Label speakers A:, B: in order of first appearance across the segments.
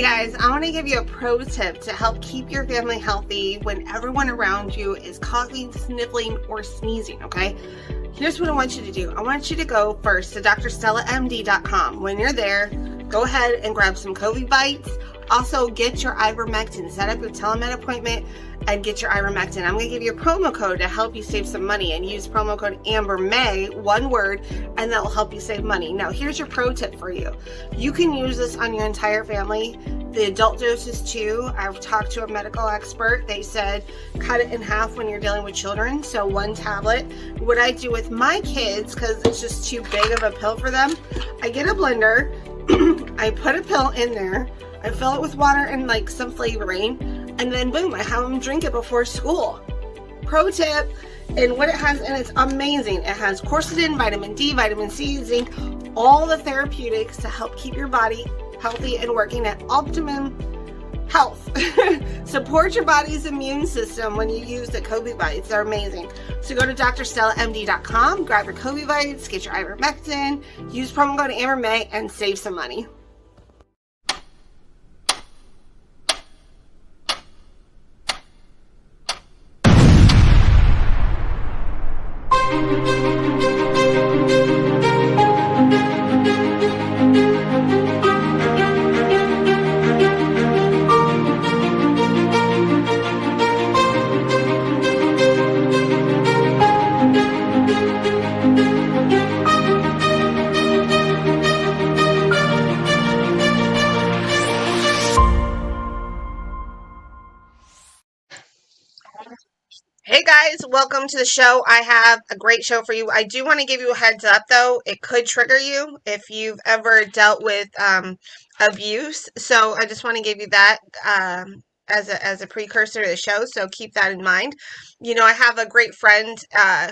A: Guys, I want to give you a pro tip to help keep your family healthy when everyone around you is coughing, sniffling, or sneezing, okay? Here's what I want you to do. I want you to go first to drstellamd.com. When you're there, go ahead and grab some COVID bites. Also, get your Ivermectin. Set up your telemed appointment and get your Ivermectin. I'm going to give you a promo code to help you save some money, and use promo code AmberMay, one word, and that will help you save money. Now, here's your pro tip for you. You can use this on your entire family. The adult doses too. I've talked to a medical expert. They said cut it in half when you're dealing with children. So 1 tablet. What I do with my kids, because it's just too big of a pill for them, I get a blender. I put a pill in there. I fill it with water and like some flavoring, and then boom, I have them drink it before school. Pro tip. And what it has, and it's amazing. It has quercetin, vitamin D, vitamin C, zinc, all the therapeutics to help keep your body healthy and working at optimum health. Support your body's immune system when you use the COVID bites. They're amazing. So go to drstellamd.com, grab your COVID bites, get your Ivermectin, use promo code AmberMay, and save some money. Hey guys, welcome to the show. I have a great show for you. I do want to give you a heads up though. It could trigger you if you've ever dealt with abuse. So I just want to give you that as a precursor to the show. So keep that in mind. You know, I have a great friend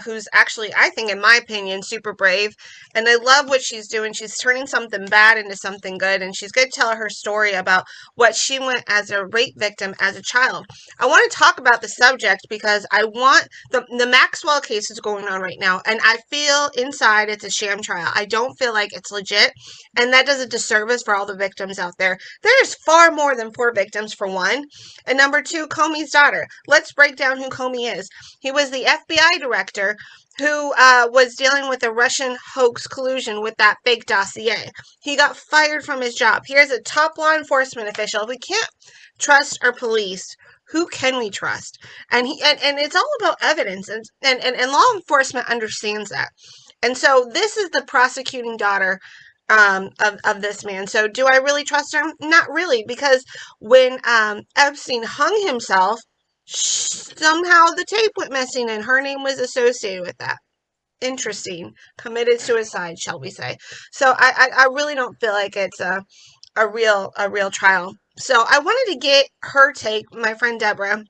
A: who's actually, I think, in my opinion, super brave. And I love what she's doing. She's turning something bad into something good. And she's going to tell her story about what she went as a rape victim as a child. I want to talk about the subject because I want the Maxwell case is going on right now. And I feel inside it's a sham trial. I don't feel like it's legit. And that does a disservice for all the victims out there. There's far more than 4 victims, for one. And number 2, Comey's daughter. Let's break down who Comey is. He was the FBI director who was dealing with a Russian hoax collusion with that fake dossier. He got fired from his job. Here's a top law enforcement official. We can't trust our police. Who can we trust? And it's all about evidence, and law enforcement understands that. And so this is the prosecuting daughter of this man. So do I really trust him? Not really, because when Epstein hung himself, somehow the tape went missing and her name was associated with that. Interesting. Committed suicide, shall we say. So I really don't feel like it's a real trial. So I wanted to get her take, my friend Deborah.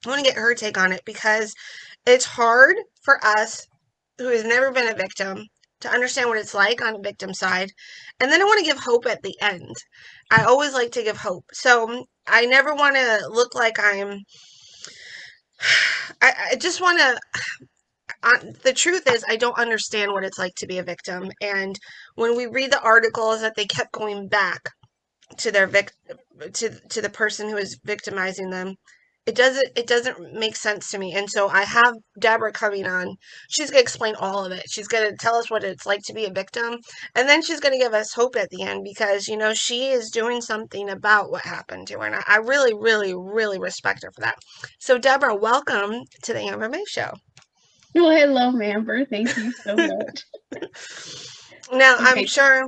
A: I want to get her take on it because it's hard for us who has never been a victim to understand what it's like on the victim side. And then I want to give hope at the end. I always like to give hope. So I never want to look like I just want to, the truth is I don't understand what it's like to be a victim. And when we read the articles that they kept going back to their to the person who is victimizing them, it doesn't make sense to me. And so I have Deborah coming on. She's going to explain all of it. She's going to tell us what it's like to be a victim. And then she's going to give us hope at the end because, you know, she is doing something about what happened to her. And I really, really, really respect her for that. So Deborah, welcome to the Amber May Show.
B: Well, hello, Amber. Thank you so much.
A: Now, okay. I'm sure...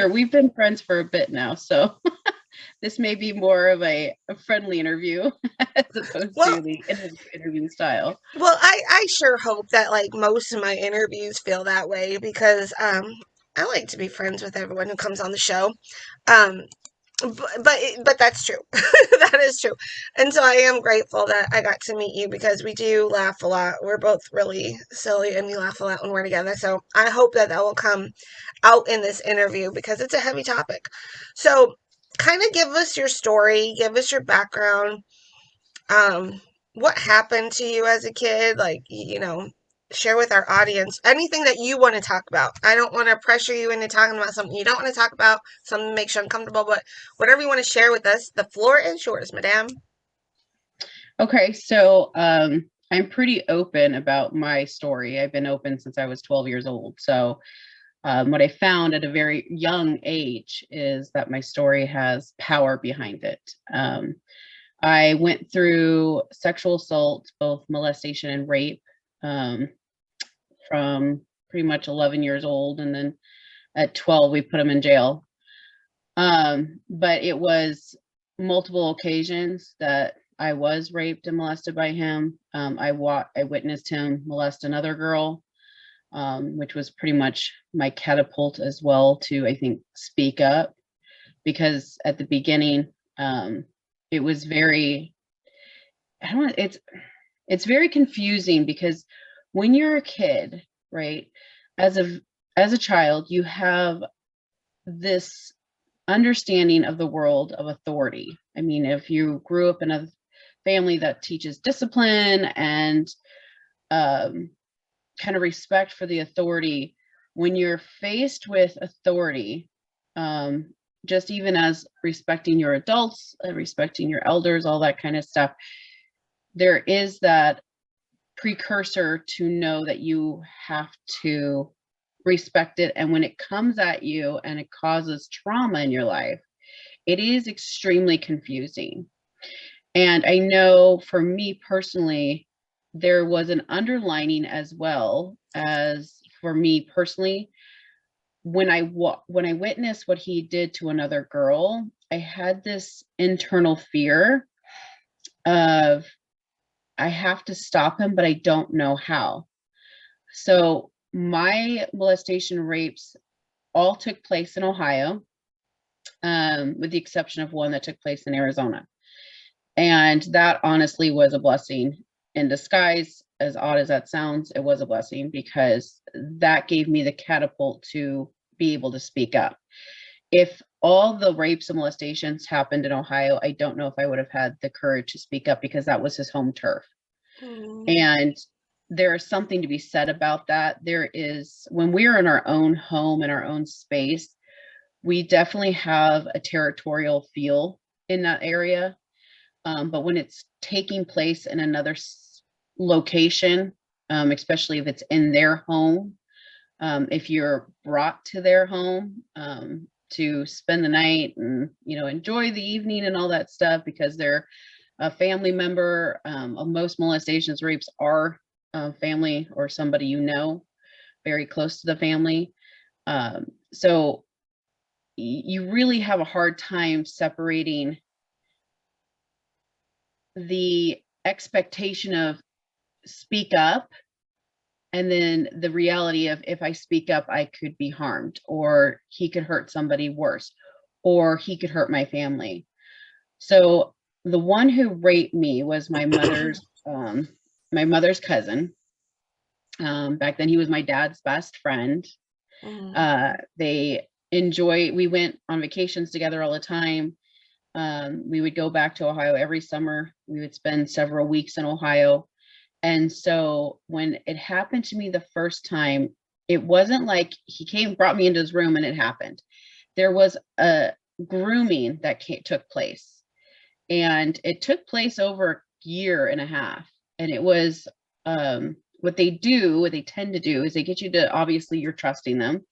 B: We've been friends for a bit now, so... This may be more of a friendly interview as opposed to the interview style.
A: Well, I sure hope that like most of my interviews feel that way because I like to be friends with everyone who comes on the show. But that's true. That is true. And so I am grateful that I got to meet you because we do laugh a lot. We're both really silly and we laugh a lot when we're together. So I hope that will come out in this interview because it's a heavy topic. So kind of give us your story, give us your background. What happened to you as a kid? Like, you know, share with our audience anything that you want to talk about. I don't want to pressure you into talking about something you don't want to talk about, something that makes you uncomfortable, but whatever you want to share with us, the floor is yours, madam.
B: Okay, so I'm pretty open about my story. I've been open since I was 12 years old. So what I found at a very young age is that my story has power behind it. I went through sexual assault, both molestation and rape, from pretty much 11 years old. And then at 12, we put him in jail. But it was multiple occasions that I was raped and molested by him. I witnessed him molest another girl, which was pretty much my catapult as well to, I think, speak up. Because at the beginning, it was very, I don't know, it's very confusing because when you're a kid, right, as a child, you have this understanding of the world of authority. I mean, if you grew up in a family that teaches discipline and kind of respect for the authority, when you're faced with authority, just even as respecting your adults, respecting your elders, all that kind of stuff, there is that precursor to know that you have to respect it. And when it comes at you and it causes trauma in your life, it is extremely confusing. And I know for me personally, there was an underlining as well as for me personally. When I witnessed what he did to another girl, I had this internal fear of, I have to stop him, but I don't know how. So my molestation rapes all took place in Ohio, with the exception of one that took place in Arizona. And that honestly was a blessing in disguise. As odd as that sounds, it was a blessing because that gave me the catapult to be able to speak up. If all the rapes and molestations happened in Ohio, I don't know if I would have had the courage to speak up because that was his home turf. And there is something to be said about that. There is, when we're in our own home, in our own space, we definitely have a territorial feel in that area. But when it's taking place in another location, especially if it's in their home, if you're brought to their home to spend the night and, enjoy the evening and all that stuff because they're a family member, most molestations, rapes are family or somebody very close to the family. So you really have a hard time separating the expectation of speak up and then the reality of, if I speak up, I could be harmed, or he could hurt somebody worse, or he could hurt my family. So the one who raped me was my mother's cousin. Back then he was my dad's best friend. We went on vacations together all the time. We would go back to Ohio every summer. We would spend several weeks in Ohio. And so when it happened to me the first time, it wasn't like he brought me into his room and it happened. There was a grooming that took place, and it took place over a year and a half. And it was, what they tend to do is they get you to, obviously you're trusting them.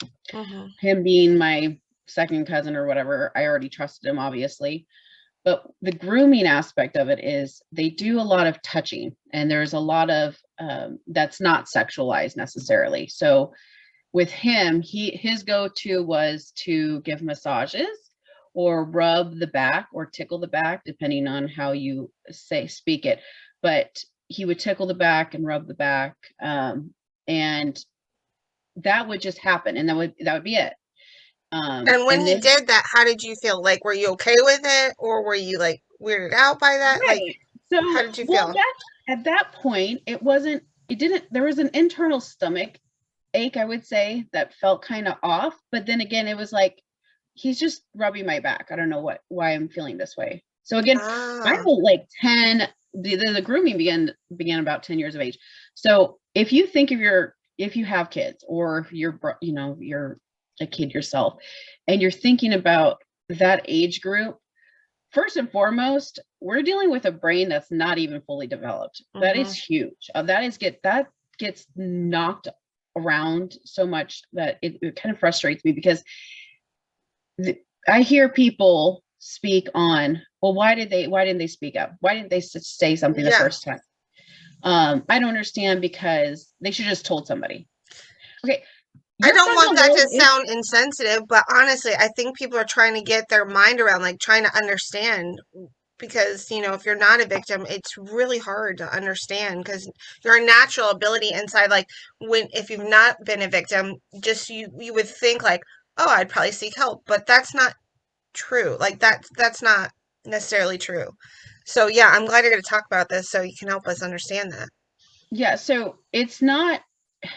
B: Him being my second cousin or whatever, I already trusted him, obviously. But the grooming aspect of it is they do a lot of touching, and there's a lot of that's not sexualized necessarily. So with him, his go-to was to give massages or rub the back or tickle the back, depending on how you speak it. But he would tickle the back and rub the back, and that would just happen, and that would be it.
A: And when he did that, how did you feel? Like, were you okay with it, or were you like weirded out by that?
B: Right.
A: Like,
B: so
A: how did you feel?
B: At that point, there was an internal stomach ache, I would say, that felt kind of off. But then again, it was like, he's just rubbing my back. I don't know why I'm feeling this way. So again, I was like 10, the grooming began about 10 years of age. So if you think of if you have kids, or if you're a kid yourself, and you're thinking about that age group, first and foremost, we're dealing with a brain that's not even fully developed. That is huge. That gets knocked around so much that it kind of frustrates me, because I hear people speak on, well, why didn't they speak up? Why didn't they say something the first time? I don't understand, because they should just told somebody. Okay.
A: I don't want that to sound insensitive, but honestly, I think people are trying to get their mind around, like trying to understand, because, you know, if you're not a victim, it's really hard to understand, because your natural ability inside, like if you've not been a victim, just you would think like, oh, I'd probably seek help, but that's not true. Like that's not necessarily true. So yeah, I'm glad you're going to talk about this so you can help us understand that.
B: Yeah, so it's not,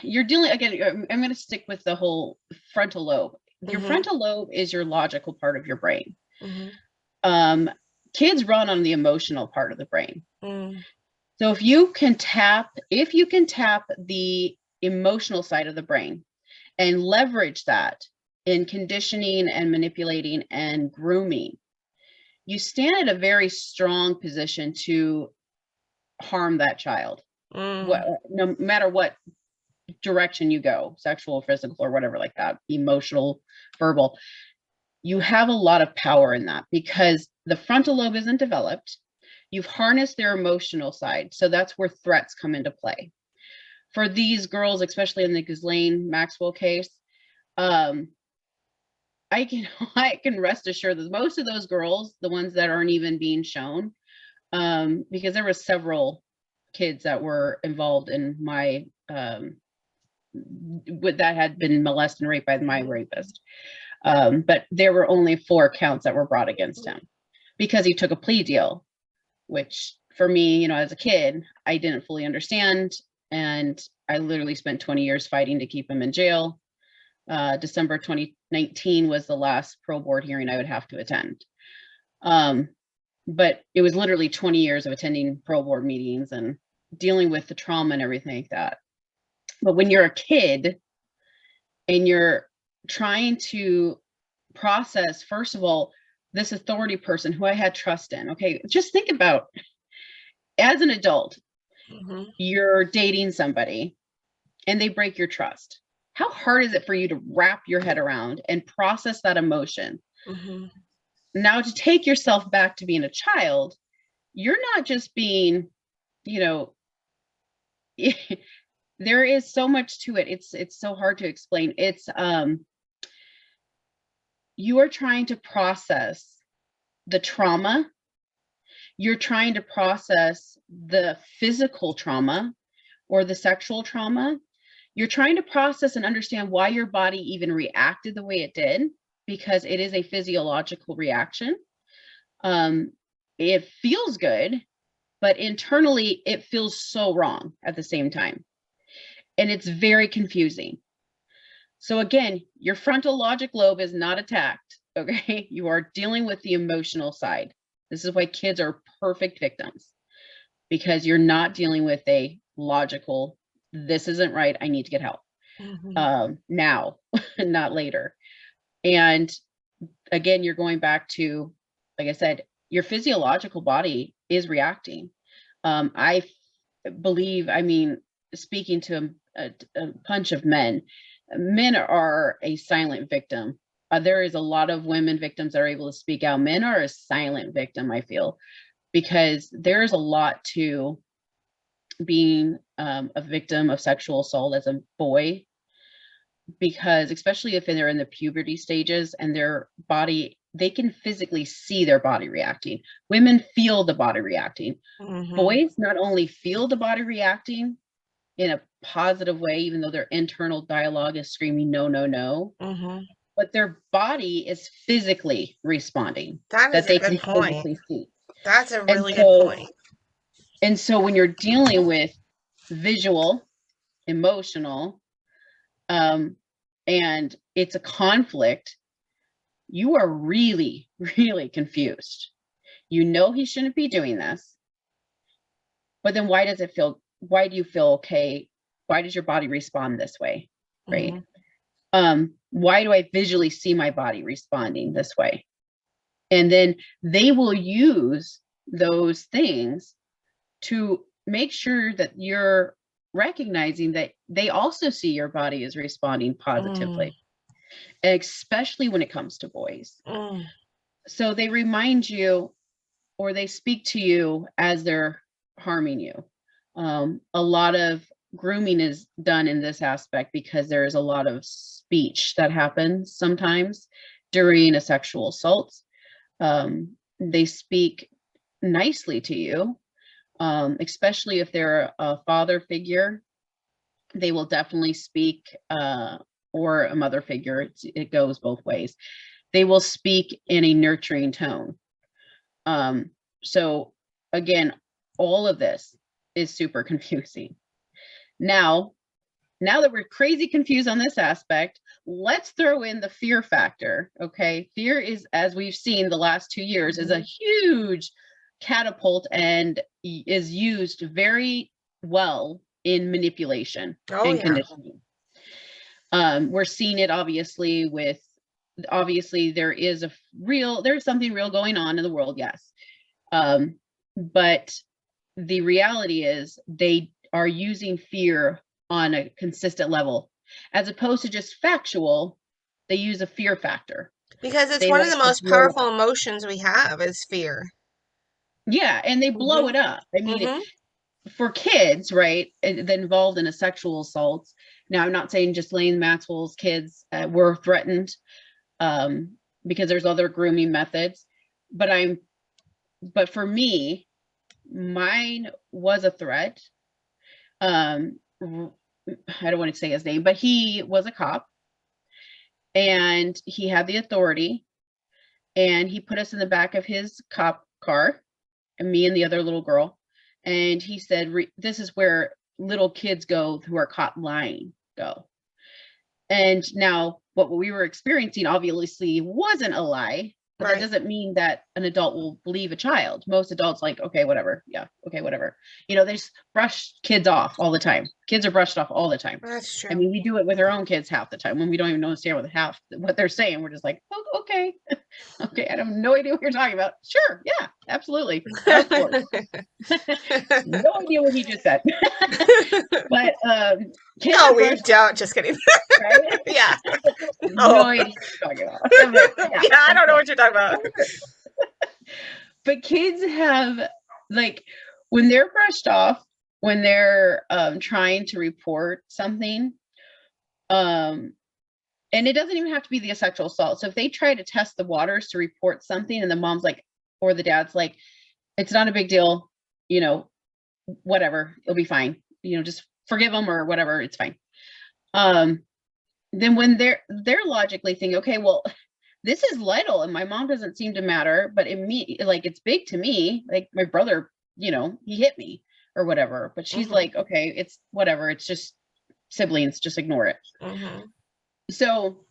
B: you're dealing, again, I'm going to stick with the whole frontal lobe. Your frontal lobe is your logical part of your brain. Kids run on the emotional part of the brain. So if you can tap the emotional side of the brain and leverage that in conditioning and manipulating and grooming, you stand at a very strong position to harm that child. No matter what direction you go, sexual, physical, or whatever, like that, emotional, verbal, you have a lot of power in that, because the frontal lobe isn't developed. You've harnessed their emotional side. So that's where threats come into play. For these girls, especially in the Ghislaine Maxwell case, I can rest assured that most of those girls, the ones that aren't even being shown, because there were several kids that were involved in my that had been molested and raped by my rapist, but there were only 4 counts that were brought against him, because he took a plea deal, which for me, you know, as a kid, I didn't fully understand, and I literally spent 20 years fighting to keep him in jail. December 2019 was the last parole board hearing I would have to attend. But it was literally 20 years of attending parole board meetings and dealing with the trauma and everything like that. But when you're a kid and you're trying to process, first of all, this authority person who I had trust in, okay, just think about, as an adult, you're dating somebody and they break your trust. How hard is it for you to wrap your head around and process that emotion? Now, to take yourself back to being a child, you're not just being, you know, there is so much to it. It's so hard to explain. It's you are trying to process the trauma. You're trying to process the physical trauma or the sexual trauma. You're trying to process and understand why your body even reacted the way it did, because it is a physiological reaction. It feels good, but internally it feels so wrong at the same time. And it's very confusing. So again, your frontal logic lobe is not attacked, okay? You are dealing with the emotional side. This is why kids are perfect victims, because you're not dealing with a logical, this isn't right, I need to get help. Now, not later. And again, you're going back to, like I said, your physiological body is reacting. I believe, I mean, speaking to a bunch of men are a silent victim. There is a lot of women victims that are able to speak out. Men are a silent victim, I feel, because there's a lot to being a victim of sexual assault as a boy, because especially if they're in the puberty stages and their body, they can physically see their body reacting. Women feel the body reacting. Boys not only feel the body reacting in a positive way, even though their internal dialogue is screaming, no, no, no, but their body is physically responding.
A: That is
B: they
A: a good point.
B: Physically see.
A: That's a really good point.
B: And so when you're dealing with visual, emotional, and it's a conflict, you are really, really confused. You know he shouldn't be doing this, but then why do you feel okay why does your body respond this way? Right.
A: Mm-hmm.
B: Why do I visually see my body responding this way? And then they will use those things to make sure that you're recognizing that they also see your body is responding positively, especially when it comes to boys. So they remind you, or they speak to you as they're harming you. A lot of grooming is done in this aspect because there is a lot of speech that happens sometimes during a sexual assault. They speak nicely to you, especially if they're a father figure. They will definitely speak, or a mother figure. It goes both ways. They will speak in a nurturing tone. So again, all of this is super confusing. Now that we're crazy confused on this aspect, let's throw in the fear factor. Okay. Fear is, as we've seen the last 2 years, is a huge catapult and is used very well in manipulation and conditioning. We're seeing it obviously there's something real going on in the world. Yes. But the reality is they are using fear on a consistent level, as opposed to just factual. They use a fear factor
A: because it's
B: they
A: one of
B: like
A: the
B: to
A: most
B: blow
A: powerful emotions we have is fear.
B: Yeah, and they blow it up. I mean, for kids, right, that involved in a sexual assault. Now, I'm not saying just Lane Maxwell's kids were threatened, because there's other grooming methods, but for me, mine was a threat. I don't want to say his name, but he was a cop and he had the authority, and he put us in the back of his cop car, and me and the other little girl. And he said, this is where little kids go who are caught lying go. And now what we were experiencing obviously wasn't a lie, but that doesn't mean that an adult will believe a child. Most adults like, okay, whatever. Yeah. Okay, whatever. They just brush kids off all the time. Kids are brushed off all the time.
A: That's true.
B: I mean, we do it with our own kids half the time when we don't even understand what they're saying. We're just like, oh, okay. Okay, I have no idea what you're talking about. Sure, yeah, absolutely. Of course. No idea what he just said. But
A: no, we don't. Just kidding. Right? Yeah.
B: No idea what you're talking about. But,
A: yeah, I don't know what you're talking about.
B: But kids have, like, when they're brushed off, when they're trying to report something, and it doesn't even have to be the sexual assault. So if they try to test the waters to report something and the mom's like, or the dad's like, it's not a big deal, whatever, it'll be fine, just forgive them or whatever, it's fine. Then when they're logically thinking, okay, well, this is little and my mom doesn't seem to matter, but it's big to me, like my brother, he hit me or whatever, but she's like, okay, it's whatever, it's just siblings, just ignore it. So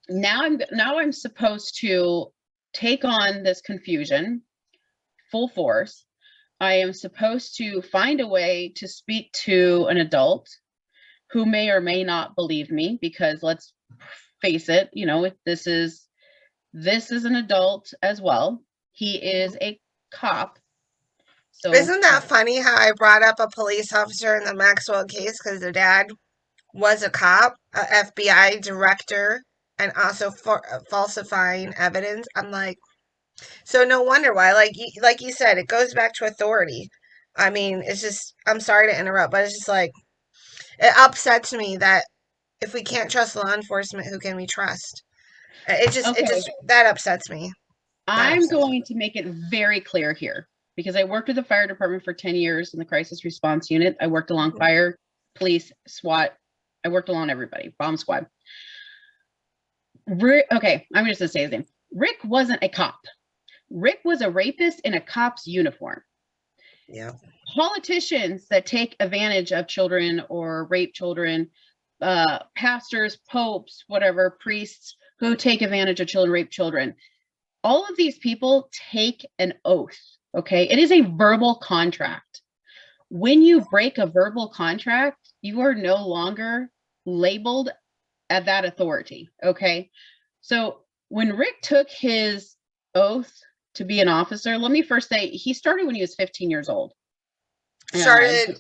B: now I'm supposed to take on this confusion full force. I am supposed to find a way to speak to an adult who may or may not believe me, because let's face it, this is an adult as well. He is a cop. So
A: isn't that funny how I brought up a police officer in the Maxwell case because the dad was a cop, a FBI director, and also for falsifying evidence? I'm like, so no wonder why. Like you said, it goes back to authority. I mean, it's just, I'm sorry to interrupt, but it's just like, it upsets me that if we can't trust law enforcement, who can we trust? It just that upsets me.
B: I'm going to make it very clear here, because I worked with the fire department for 10 years in the crisis response unit. I worked along fire, police, SWAT. I worked along everybody, bomb squad. Okay, I'm just gonna say his name. Rick wasn't a cop. Rick was a rapist in a cop's uniform.
A: Yeah.
B: Politicians that take advantage of children or rape children, pastors, popes, whatever, priests who take advantage of children, rape children. All of these people take an oath, okay? It is a verbal contract when you break a verbal contract, you are no longer labeled at that authority. Okay. So when Rick took his oath to be an officer, let me first say he started when he was 15 years old.
A: Started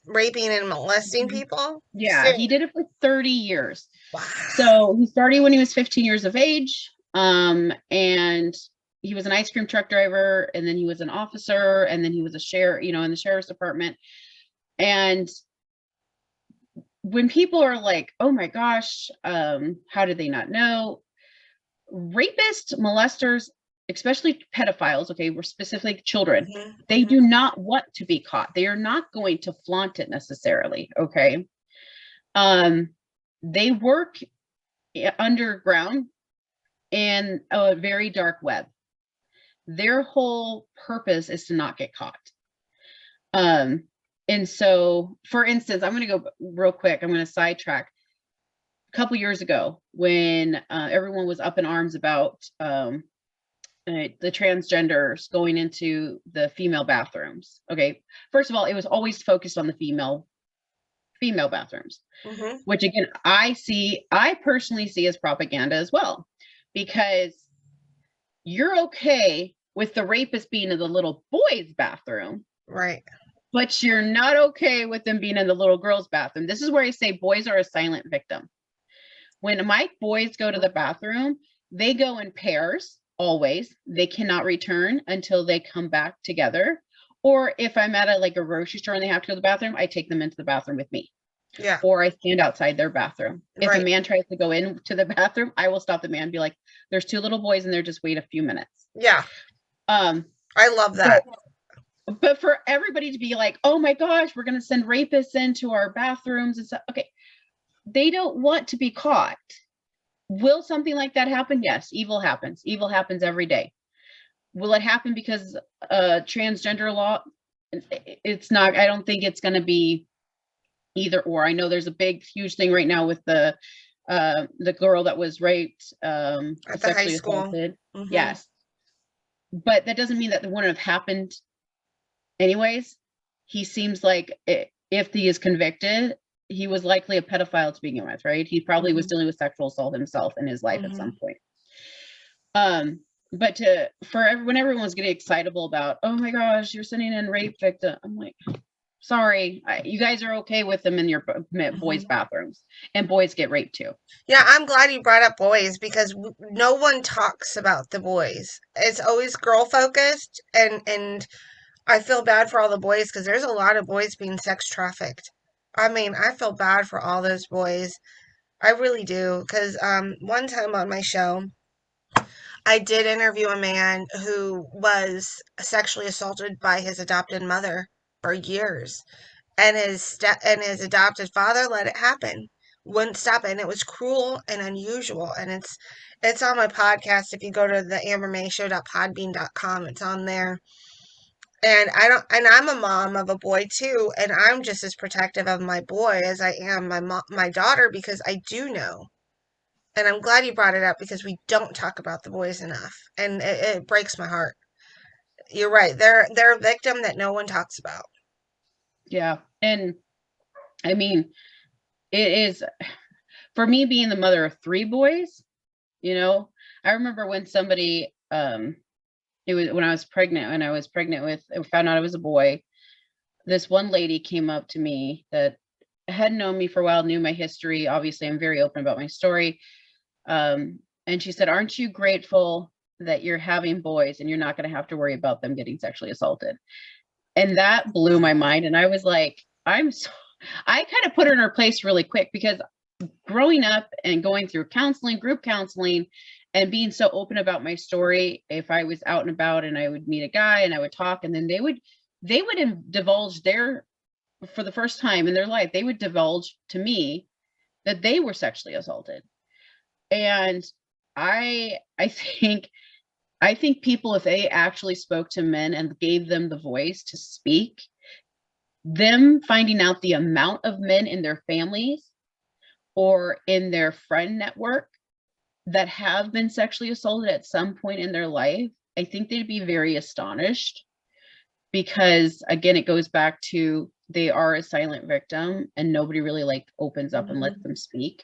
A: raping and molesting people.
B: Yeah, he did it for 30 years.
A: Wow.
B: So he started when he was 15 years of age. And he was an ice cream truck driver, and then he was an officer, and then he was a sheriff, in the sheriff's department. And when people are like, oh my gosh, how did they not know? Rapists, molesters, especially pedophiles, okay, we're specifically children, they do not want to be caught. They are not going to flaunt it necessarily, okay? They work underground in a very dark web. Their whole purpose is to not get caught. And so, for instance, I'm going to go real quick. I'm going to sidetrack. A couple years ago, when everyone was up in arms about the transgenders going into the female bathrooms. Okay, first of all, it was always focused on the female bathrooms, which again, I personally see as propaganda as well, because you're okay with the rapist being in the little boy's bathroom,
A: right?
B: But you're not okay with them being in the little girl's bathroom. This is where I say boys are a silent victim. When my boys go to the bathroom, they go in pairs always. They cannot return until they come back together. Or if I'm at a grocery store and they have to go to the bathroom, I take them into the bathroom with me.
A: Yeah.
B: Or I stand outside their bathroom. If a man tries to go into the bathroom, I will stop the man and be like, there's 2 little boys in there, just wait a few minutes.
A: Yeah. I love that.
B: But for everybody to be like, oh my gosh, we're going to send rapists into our bathrooms and stuff. Okay. They don't want to be caught. Will something like that happen? Yes. Evil happens. Evil happens every day. Will it happen because transgender law? It's not. I don't think it's going to be either or. I know there's a big, huge thing right now with the girl that was raped,
A: at the high school.
B: Assaulted. Yes. But that doesn't mean that it wouldn't have happened anyways. He seems like if he is convicted, he was likely a pedophile to begin with, right? He probably was dealing with sexual assault himself in his life at some point. But when everyone was getting excitable about, oh my gosh, you're sending in rape victim, I'm like, sorry, you guys are okay with them in your boys' bathrooms, and boys get raped too.
A: Yeah, I'm glad you brought up boys, because no one talks about the boys. It's always girl focused, and I feel bad for all the boys, because there's a lot of boys being sex trafficked. I mean, I feel bad for all those boys. I really do, because one time on my show, I did interview a man who was sexually assaulted by his adopted mother for years, and his adopted father let it happen, wouldn't stop it, and it was cruel and unusual. And it's on my podcast. If you go to the ambermayshow.podbean.com, it's on there. And I'm a mom of a boy too, and I'm just as protective of my boy as I am my daughter, because I do know. And I'm glad you brought it up, because we don't talk about the boys enough, and it breaks my heart. You're right. They're a victim that no one talks about.
B: Yeah. And I mean, it is, for me being the mother of 3 boys, I remember when somebody, it was when I was pregnant, I found out I was a boy. This one lady came up to me that had known me for a while, knew my history. Obviously, I'm very open about my story. And she said, aren't you grateful that you're having boys and you're not going to have to worry about them getting sexually assaulted? And that blew my mind. And I was like, I kind of put her in her place really quick, because growing up and going through counseling, group counseling, and being so open about my story, if I was out and about and I would meet a guy and I would talk, and then they would divulge for the first time in their life, they would divulge to me that they were sexually assaulted. And I think people, if they actually spoke to men and gave them the voice to speak, them finding out the amount of men in their families or in their friend network that have been sexually assaulted at some point in their life, I think they'd be very astonished, because again, it goes back to they are a silent victim and nobody really like opens up and lets them speak.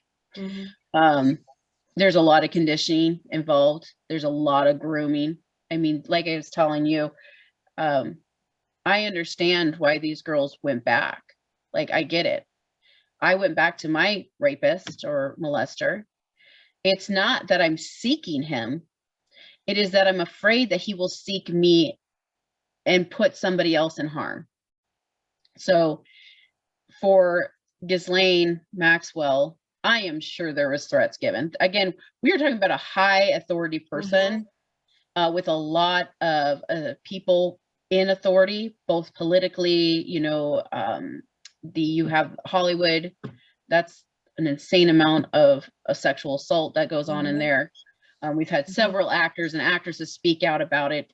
B: There's a lot of conditioning involved. There's a lot of grooming. I mean, like I was telling you, I understand why these girls went back. Like, I get it. I went back to my rapist or molester. It's not that I'm seeking him. It is that I'm afraid that he will seek me and put somebody else in harm. So for Ghislaine Maxwell, I am sure there was threats given. Again, we are talking about a high authority person with a lot of people in authority, both politically, you know, you have Hollywood, that's an insane amount of a sexual assault that goes on in there. We've had several actors and actresses speak out about it.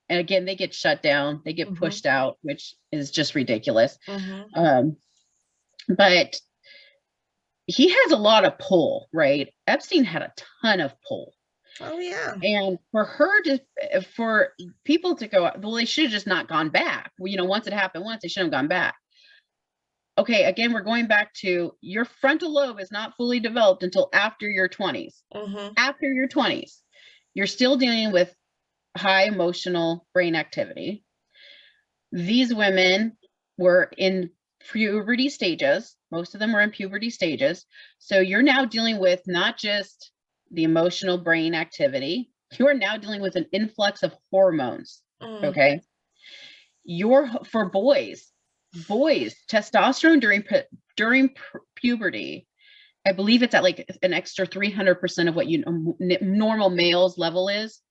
B: And again, they get shut down, they get pushed out, which is just ridiculous. But he has a lot of pull, right? Epstein had a ton of pull.
A: Oh yeah.
B: And for people to go, well, they should have just not gone back. Well, you know, once it happened once, they shouldn't have gone back. Okay, again, we're going back to your frontal lobe is not fully developed until after your 20s. After your 20s, you're still dealing with high emotional brain activity. These women were in puberty stages. Most of them were in puberty stages. So you're now dealing with not just the emotional brain activity, you are now dealing with an influx of hormones. Okay. For boys, testosterone during puberty, I believe it's at like an extra 300% of what normal males level is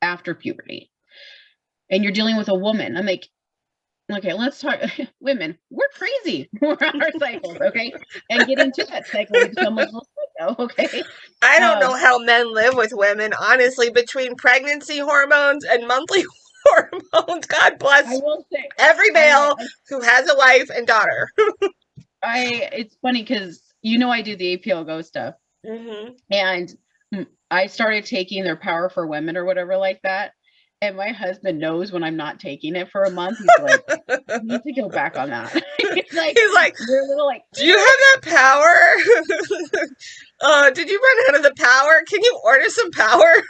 B: after puberty. And you're dealing with a woman. I'm like, okay, let's talk. Women, we're crazy. We're on our cycles, okay? And get into that cycle, we become a little psycho, okay?
A: I don't know how men live with women, honestly, between pregnancy hormones and monthly hormones. God bless
B: I will say,
A: every male who has a wife and daughter.
B: It's funny because you know I do the APL Go stuff, and I started taking their Power for Women or whatever like that. And my husband knows when I'm not taking it for a month. He's like, you need to go back on that. He's like, we're a little like,
A: do you have that power? Did you run out of the power? Can you order some power?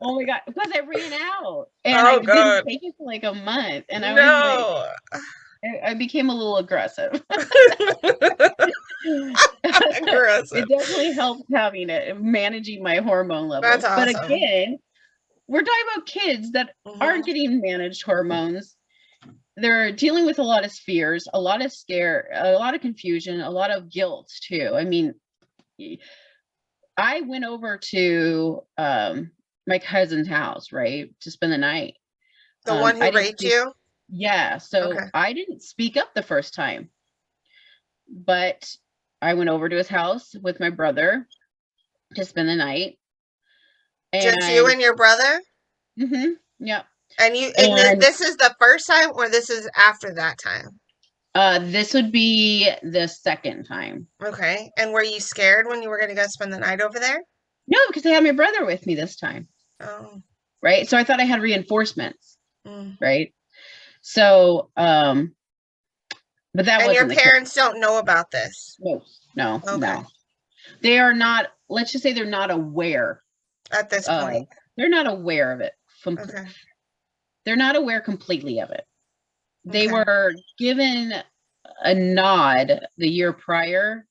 B: Oh my God, because I ran out. And I didn't take it for like a month. And I was like, I became a little aggressive. It definitely helped having it, managing my hormone levels.
A: That's awesome.
B: But again, we're talking about kids that aren't getting managed hormones. They're dealing with a lot of fears, a lot of scare, a lot of confusion, a lot of guilt too. I mean, I went over to my cousin's house, right, to spend the night.
A: The one who raped you?
B: Yeah. So I didn't speak up the first time, but I went over to his house with my brother to spend the night.
A: Just you and your brother?
B: Yeah.
A: And this is the first time, or this is after that time?
B: This would be the second time.
A: Okay. And were you scared when you were going to go spend the night over there?
B: No, because I had my brother with me this time.
A: Oh.
B: Right. So I thought I had reinforcements. Right. So, but that wasn't.
A: And your parents don't know about this?
B: No. They are not. Let's just say they're not aware.
A: At this point,
B: they're not aware of it. They're not aware completely of it. They were given a nod the year prior,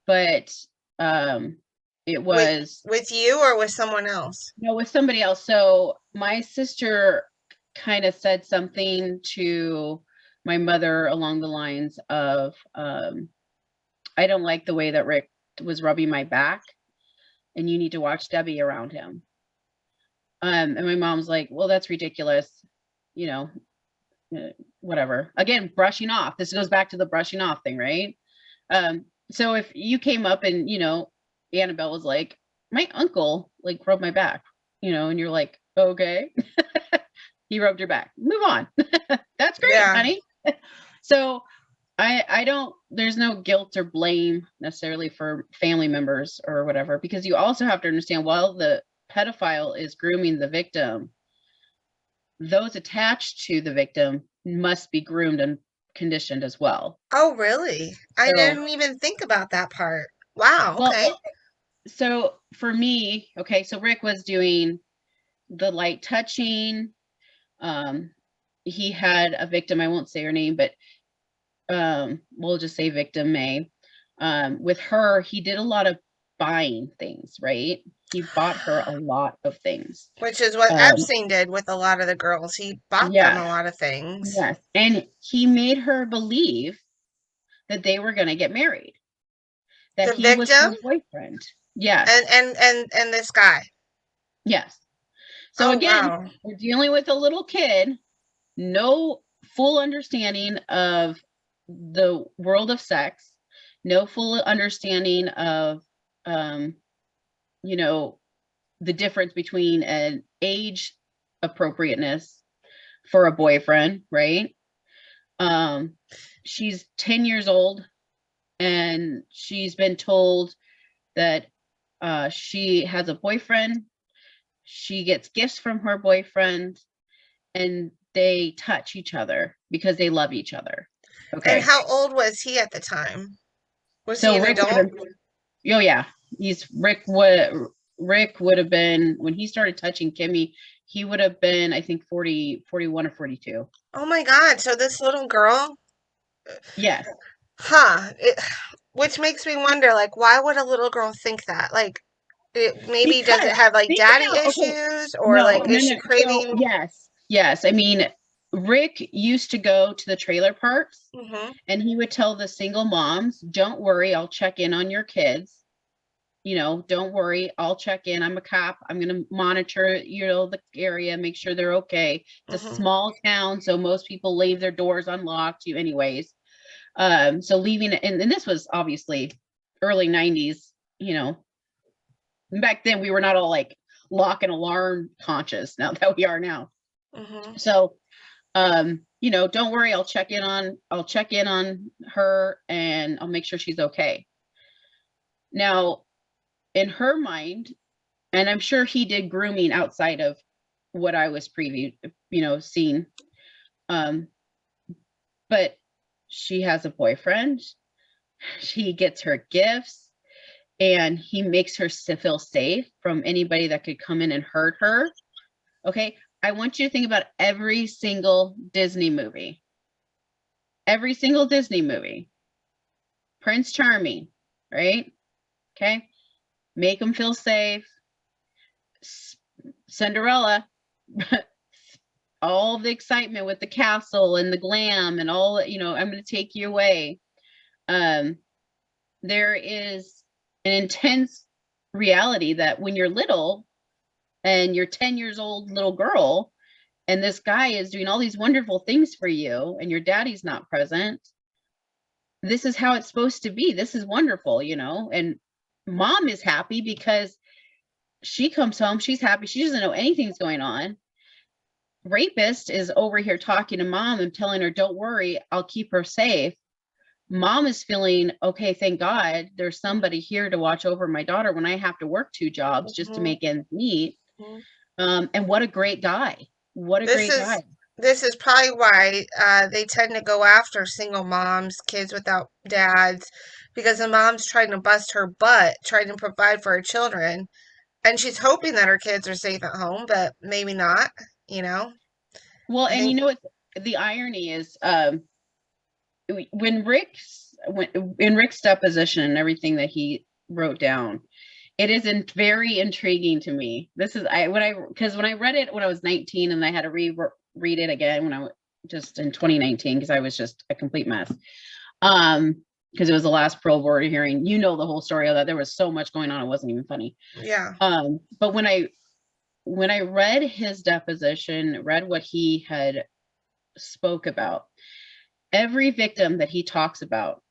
B: but it was
A: with you or with someone else?
B: No, with somebody else. So my sister kind of said something to my mother along the lines of, I don't like the way that Rick was rubbing my back, and you need to watch Debbie around him. And my mom's like, well, that's ridiculous. You know, whatever. Again, brushing off. This goes back to the brushing off thing, right? So if you came up and, you know, Annabelle was like, my uncle like rubbed my back, you know, and you're like, okay, he rubbed your back. Move on. That's great, honey. So I don't, there's no guilt or blame necessarily for family members or whatever, because you also have to understand, while the pedophile is grooming the victim, those attached to the victim must be groomed and conditioned as well.
A: Oh, really? I
B: So,
A: didn't even think about that part. Wow,
B: well,
A: okay.
B: so for me, okay, so Rick was doing the light touching. Um, he had a victim, I won't say her name, but we'll just say victim May. With her, he did a lot of buying things, right? He bought her a lot of things.
A: Which is what
B: Um,
A: Epstein did with a lot of the girls. He bought them
B: yeah,
A: a lot of things.
B: yes. And he made her believe that they were going to get married, that
A: The
B: he was
A: victim
B: her boyfriend. Yes,
A: and this guy.
B: yes. So
A: Oh,
B: again,
A: wow.
B: we're dealing with a little kid, no full understanding of the world of sex, no full understanding of, um, you know, the difference between an age appropriateness for a boyfriend, right? Um, she's 10 years old and she's been told that she has a boyfriend. She gets gifts from her boyfriend and they touch each other because they love each other.
A: And
B: Okay.
A: how old was he at the time? Was he
B: So
A: an
B: Rick would
A: adult?
B: have, oh yeah, he's Rick would have been when he started touching Kimmy, he would have been, I think 40, 41 or 42.
A: Oh my God. So this little girl,
B: Yes.
A: huh? Which makes me wonder, like, why would a little girl think that? Like, maybe does it
B: Because
A: have like
B: think
A: daddy
B: about, okay,
A: issues or
B: no,
A: like
B: no,
A: is she
B: no. So
A: craving?
B: yes, yes. I mean, Rick used to go to the trailer parks
A: Hmm.
B: and he would tell the single moms, don't worry, I'll check in on your kids. Don't worry, I'll check in. I'm a cop. I'm going to monitor, the area, make sure they're okay. It's a
A: Hmm.
B: small town, so most people leave their doors unlocked, you anyways. So leaving it, and this was obviously early 90s, back then we were not all like lock and alarm conscious now that we are now.
A: Hmm.
B: So, don't worry, I'll check in on her and I'll make sure she's okay. Now, in her mind, and I'm sure he did grooming outside of what I was seeing. Um, but she has a boyfriend. She gets her gifts, and he makes her feel safe from anybody that could come in and hurt her. Okay, I want you to think about every single Disney movie. Every single Disney movie. Prince Charming, right? Okay, make them feel safe. Cinderella, all the excitement with the castle and the glam and all that, I'm going to take you away. Um, there is an intense reality that when you're little and you're 10 years old little girl and this guy is doing all these wonderful things for you and your daddy's not present, this is how it's supposed to be. This is wonderful, and mom is happy because she comes home, she's happy, she doesn't know anything's going on. Rapist is over here talking to mom and telling her, don't worry, I'll keep her safe. Mom is feeling, okay, thank God there's somebody here to watch over my daughter when I have to work two jobs just to
A: Hmm.
B: make ends meet.
A: Hmm.
B: And what a great guy. What a
A: This
B: great guy.
A: is this is probably why they tend to go after single moms, kids without dads, because the mom's trying to bust her butt, trying to provide for her children, and she's hoping that her kids are safe at home, but maybe not, you know?
B: Well,
A: I
B: and
A: think,
B: what the irony is, in Rick's deposition and everything that he wrote down, it is very intriguing to me. This is because when I read it when I was 19 and I had to read it again when just in 2019 because I was just a complete mess. Because it was the last parole board hearing. The whole story of that. There was so much going on, it wasn't even funny.
A: yeah.
B: But when I read his deposition, read what he had spoke about, every victim that he talks about,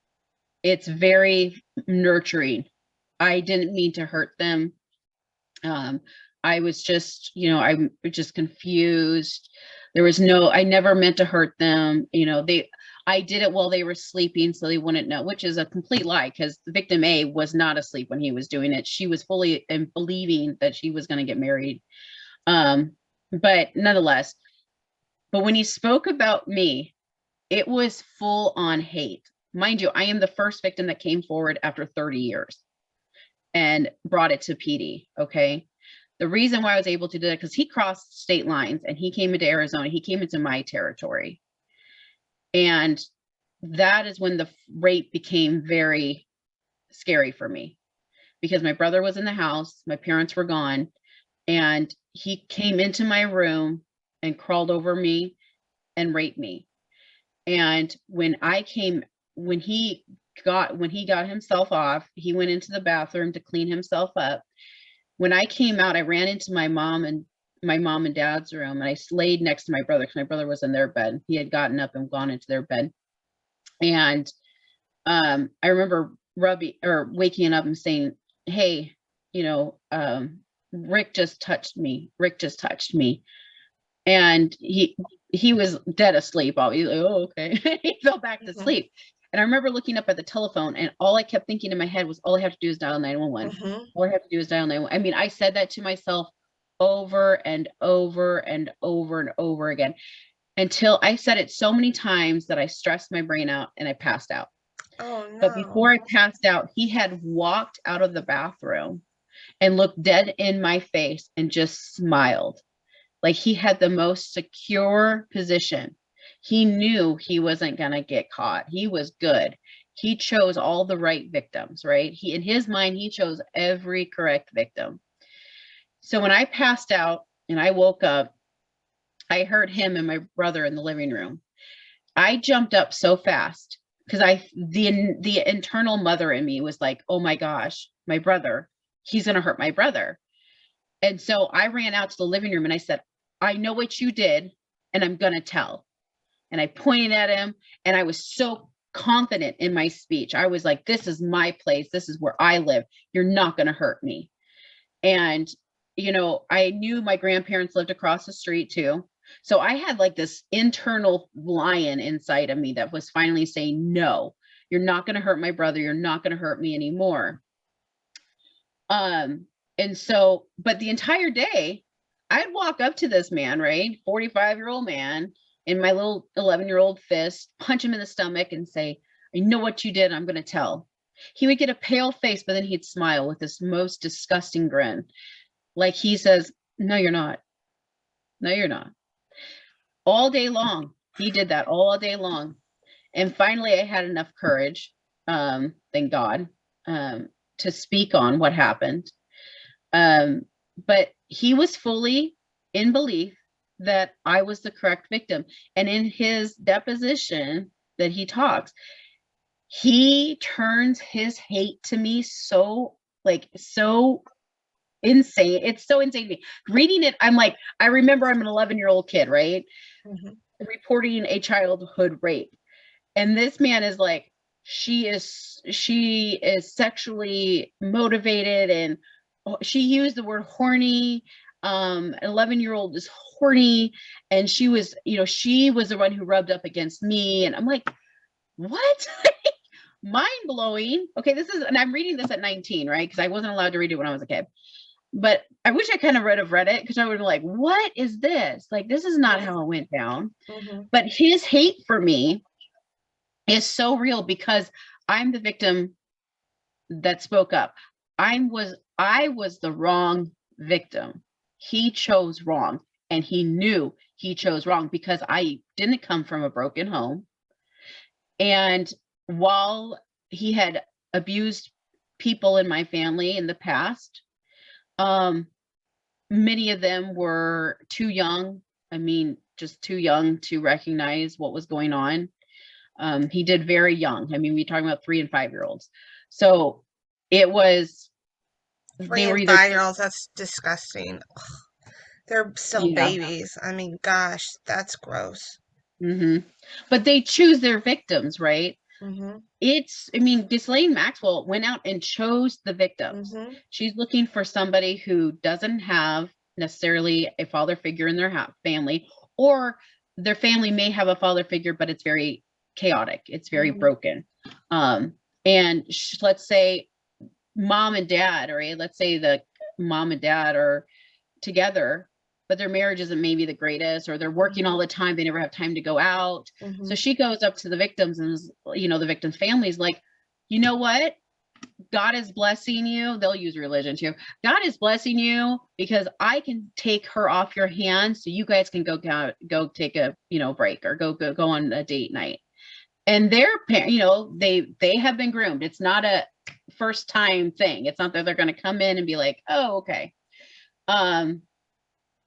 B: it's very nurturing. I didn't mean to hurt them. Um, I was just, I'm just confused. I never meant to hurt them. I did it while they were sleeping so they wouldn't know, which is a complete lie because victim A was not asleep when he was doing it. She was fully believing that she was going to get married. But nonetheless, But when he spoke about me, it was full on hate. Mind you, I am the first victim that came forward after 30 years and brought it to PD. Okay. The reason why I was able to do that, because he crossed state lines and he came into Arizona, he came into my territory. And that is when the rape became very scary for me, because my brother was in the house, my parents were gone, and he came into my room and crawled over me and raped me. And when he got himself off, he went into the bathroom to clean himself up. When I came out, I ran into my mom and dad's room, and I laid next to my brother because my brother was in their bed. He had gotten up and gone into their bed. And I remember waking up and saying, hey, Rick just touched me. And he was dead asleep. Obviously. Oh, okay. He fell back to sleep. And I remember looking up at the telephone, and all I kept thinking in my head was, all I have to do is dial 911. All I have to do is dial 911. I mean, I said that to myself over and over and over and over again, until I said it so many times that I stressed my brain out and I passed out.
A: Oh no.
B: But before I passed out, he had walked out of the bathroom and looked dead in my face and just smiled. Like he had the most secure position. He knew he wasn't going to get caught. He was good. He chose all the right victims, right? In his mind, he chose every correct victim. So when I passed out and I woke up, I heard him and my brother in the living room. I jumped up so fast because the internal mother in me was like, oh my gosh, my brother, he's going to hurt my brother. And so I ran out to the living room and I said, I know what you did and I'm going to tell. And I pointed at him, and I was so confident in my speech. I was like, this is my place. This is where I live. You're not going to hurt me. And, I knew my grandparents lived across the street too. So I had like this internal lion inside of me that was finally saying, no, you're not going to hurt my brother. You're not going to hurt me anymore. And so, but the entire day I'd walk up to this man, right? 45-year-old man in my little 11-year-old fist, punch him in the stomach and say, I know what you did. I'm going to tell. He would get a pale face, but then he'd smile with this most disgusting grin. Like he says, no, you're not. No, you're not. All day long. He did that all day long. And finally I had enough courage, thank God, to speak on what happened. But he was fully in belief that I was the correct victim. And in his deposition that he talks, he turns his hate to me so insane. It's so insane to me. Reading it, I'm like, I remember I'm an 11-year-old kid, right? Reporting a childhood rape. And this man is like, she is sexually motivated, and she used the word horny. An 11-year-old is horny, and she was the one who rubbed up against me. And I'm like, what? Mind blowing. Okay, and I'm reading this at 19, right? Because I wasn't allowed to read it when I was a kid. But I wish I kind of would have read it, because I would have been like, what is this? Like, this is not how it went down. But his hate for me is so real, because I'm the victim that spoke up. I was the wrong victim. He chose wrong, and he knew he chose wrong, because I didn't come from a broken home. And while he had abused people in my family in the past, many of them were too young. I mean, just too young to recognize what was going on. He did very young. I mean, we're talking about 3 and 5-year-olds. So it was
A: 3 and 5-year-olds. That's disgusting. Ugh. They're still babies. I mean, gosh, that's gross.
B: But they choose their victims, right? Ghislaine Maxwell went out and chose the victims. She's looking for somebody who doesn't have necessarily a father figure in their family, or their family may have a father figure, but it's very chaotic. It's very broken. And let's say mom and dad, or let's say the mom and dad are together, but their marriage isn't maybe the greatest, or they're working all the time. They never have time to go out. So she goes up to the victims and is, the victim's families like, you know what? God is blessing you. They'll use religion too. God is blessing you because I can take her off your hands, so you guys can go take a break, or go on a date night. And their parents, they have been groomed. It's not a first time thing. It's not that they're going to come in and be like, oh, okay.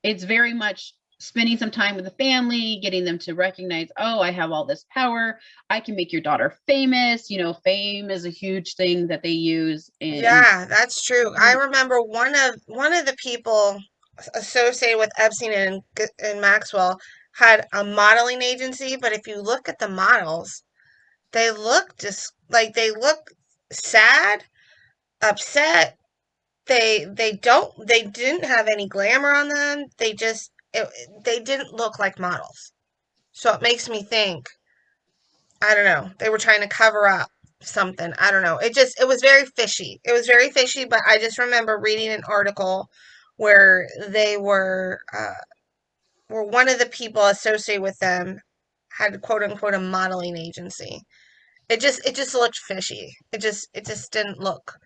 B: It's very much spending some time with the family, getting them to recognize, oh, I have all this power. I can make your daughter famous. Fame is a huge thing that they use.
A: Yeah, that's true. I remember one of the people associated with Epstein and Maxwell had a modeling agency, but if you look at the models, they look just like they look sad, upset. They didn't have any glamour on them. They didn't look like models. So it makes me think, I don't know, they were trying to cover up something. I don't know. It was very fishy. It was very fishy, but I just remember reading an article where they where one of the people associated with them had quote unquote a modeling agency. It just looked fishy. It just didn't look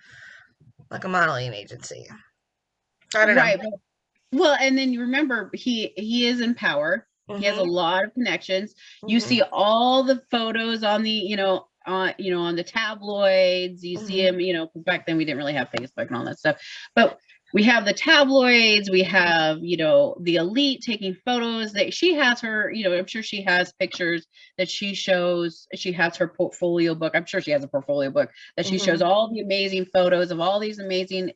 A: like a modeling agency. I don't know.
B: Right. Well, and then you remember he is in power. He has a lot of connections. You see all the photos on the, on the tabloids. You see him, back then we didn't really have Facebook and all that stuff. But we have the tabloids, we have, the elite taking photos. That she has her, I'm sure she has pictures that she shows. She has her portfolio book. I'm sure she has a portfolio book that she shows all the amazing photos of all these amazing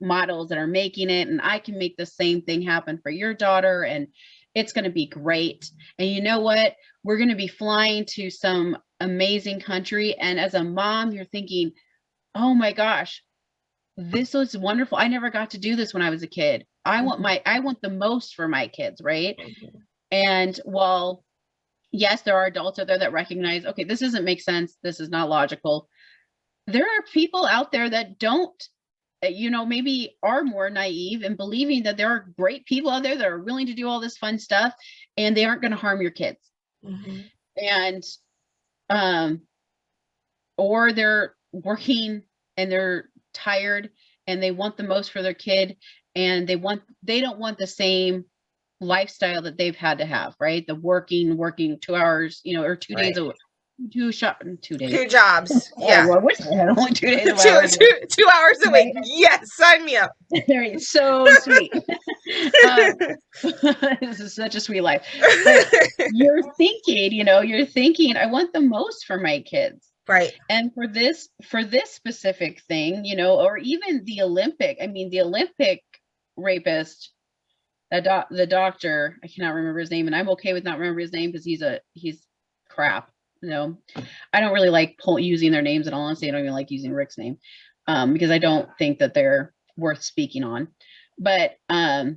B: models that are making it, and I can make the same thing happen for your daughter, and it's going to be great. And you know what? We're going to be flying to some amazing country. And as a mom, you're thinking, oh my gosh, this was wonderful. I never got to do this when I was a kid. I want the most for my kids, right? And while yes, there are adults out there that recognize, okay, this doesn't make sense, this is not logical, there are people out there that don't, maybe are more naive and believing that there are great people out there that are willing to do all this fun stuff, and they aren't going to harm your kids. And or they're working and they're tired and they want the most for their kid, and they don't want the same lifestyle that they've had to have, right? The working 2 hours, or 2 days a week. 2 days.
A: 2 jobs. Yeah.
B: Oh, I wish I had only 2 days.
A: 2 hours a week. Yes, sign me up.
B: So sweet. This is such a sweet life. But you're thinking, I want the most for my kids.
A: Right.
B: And for this specific thing, or even the Olympic rapist, the doctor, I cannot remember his name, and I'm okay with not remembering his name because he's crap. I don't really like using their names, and honestly, I don't even like using Rick's name, because I don't think that they're worth speaking on. But you're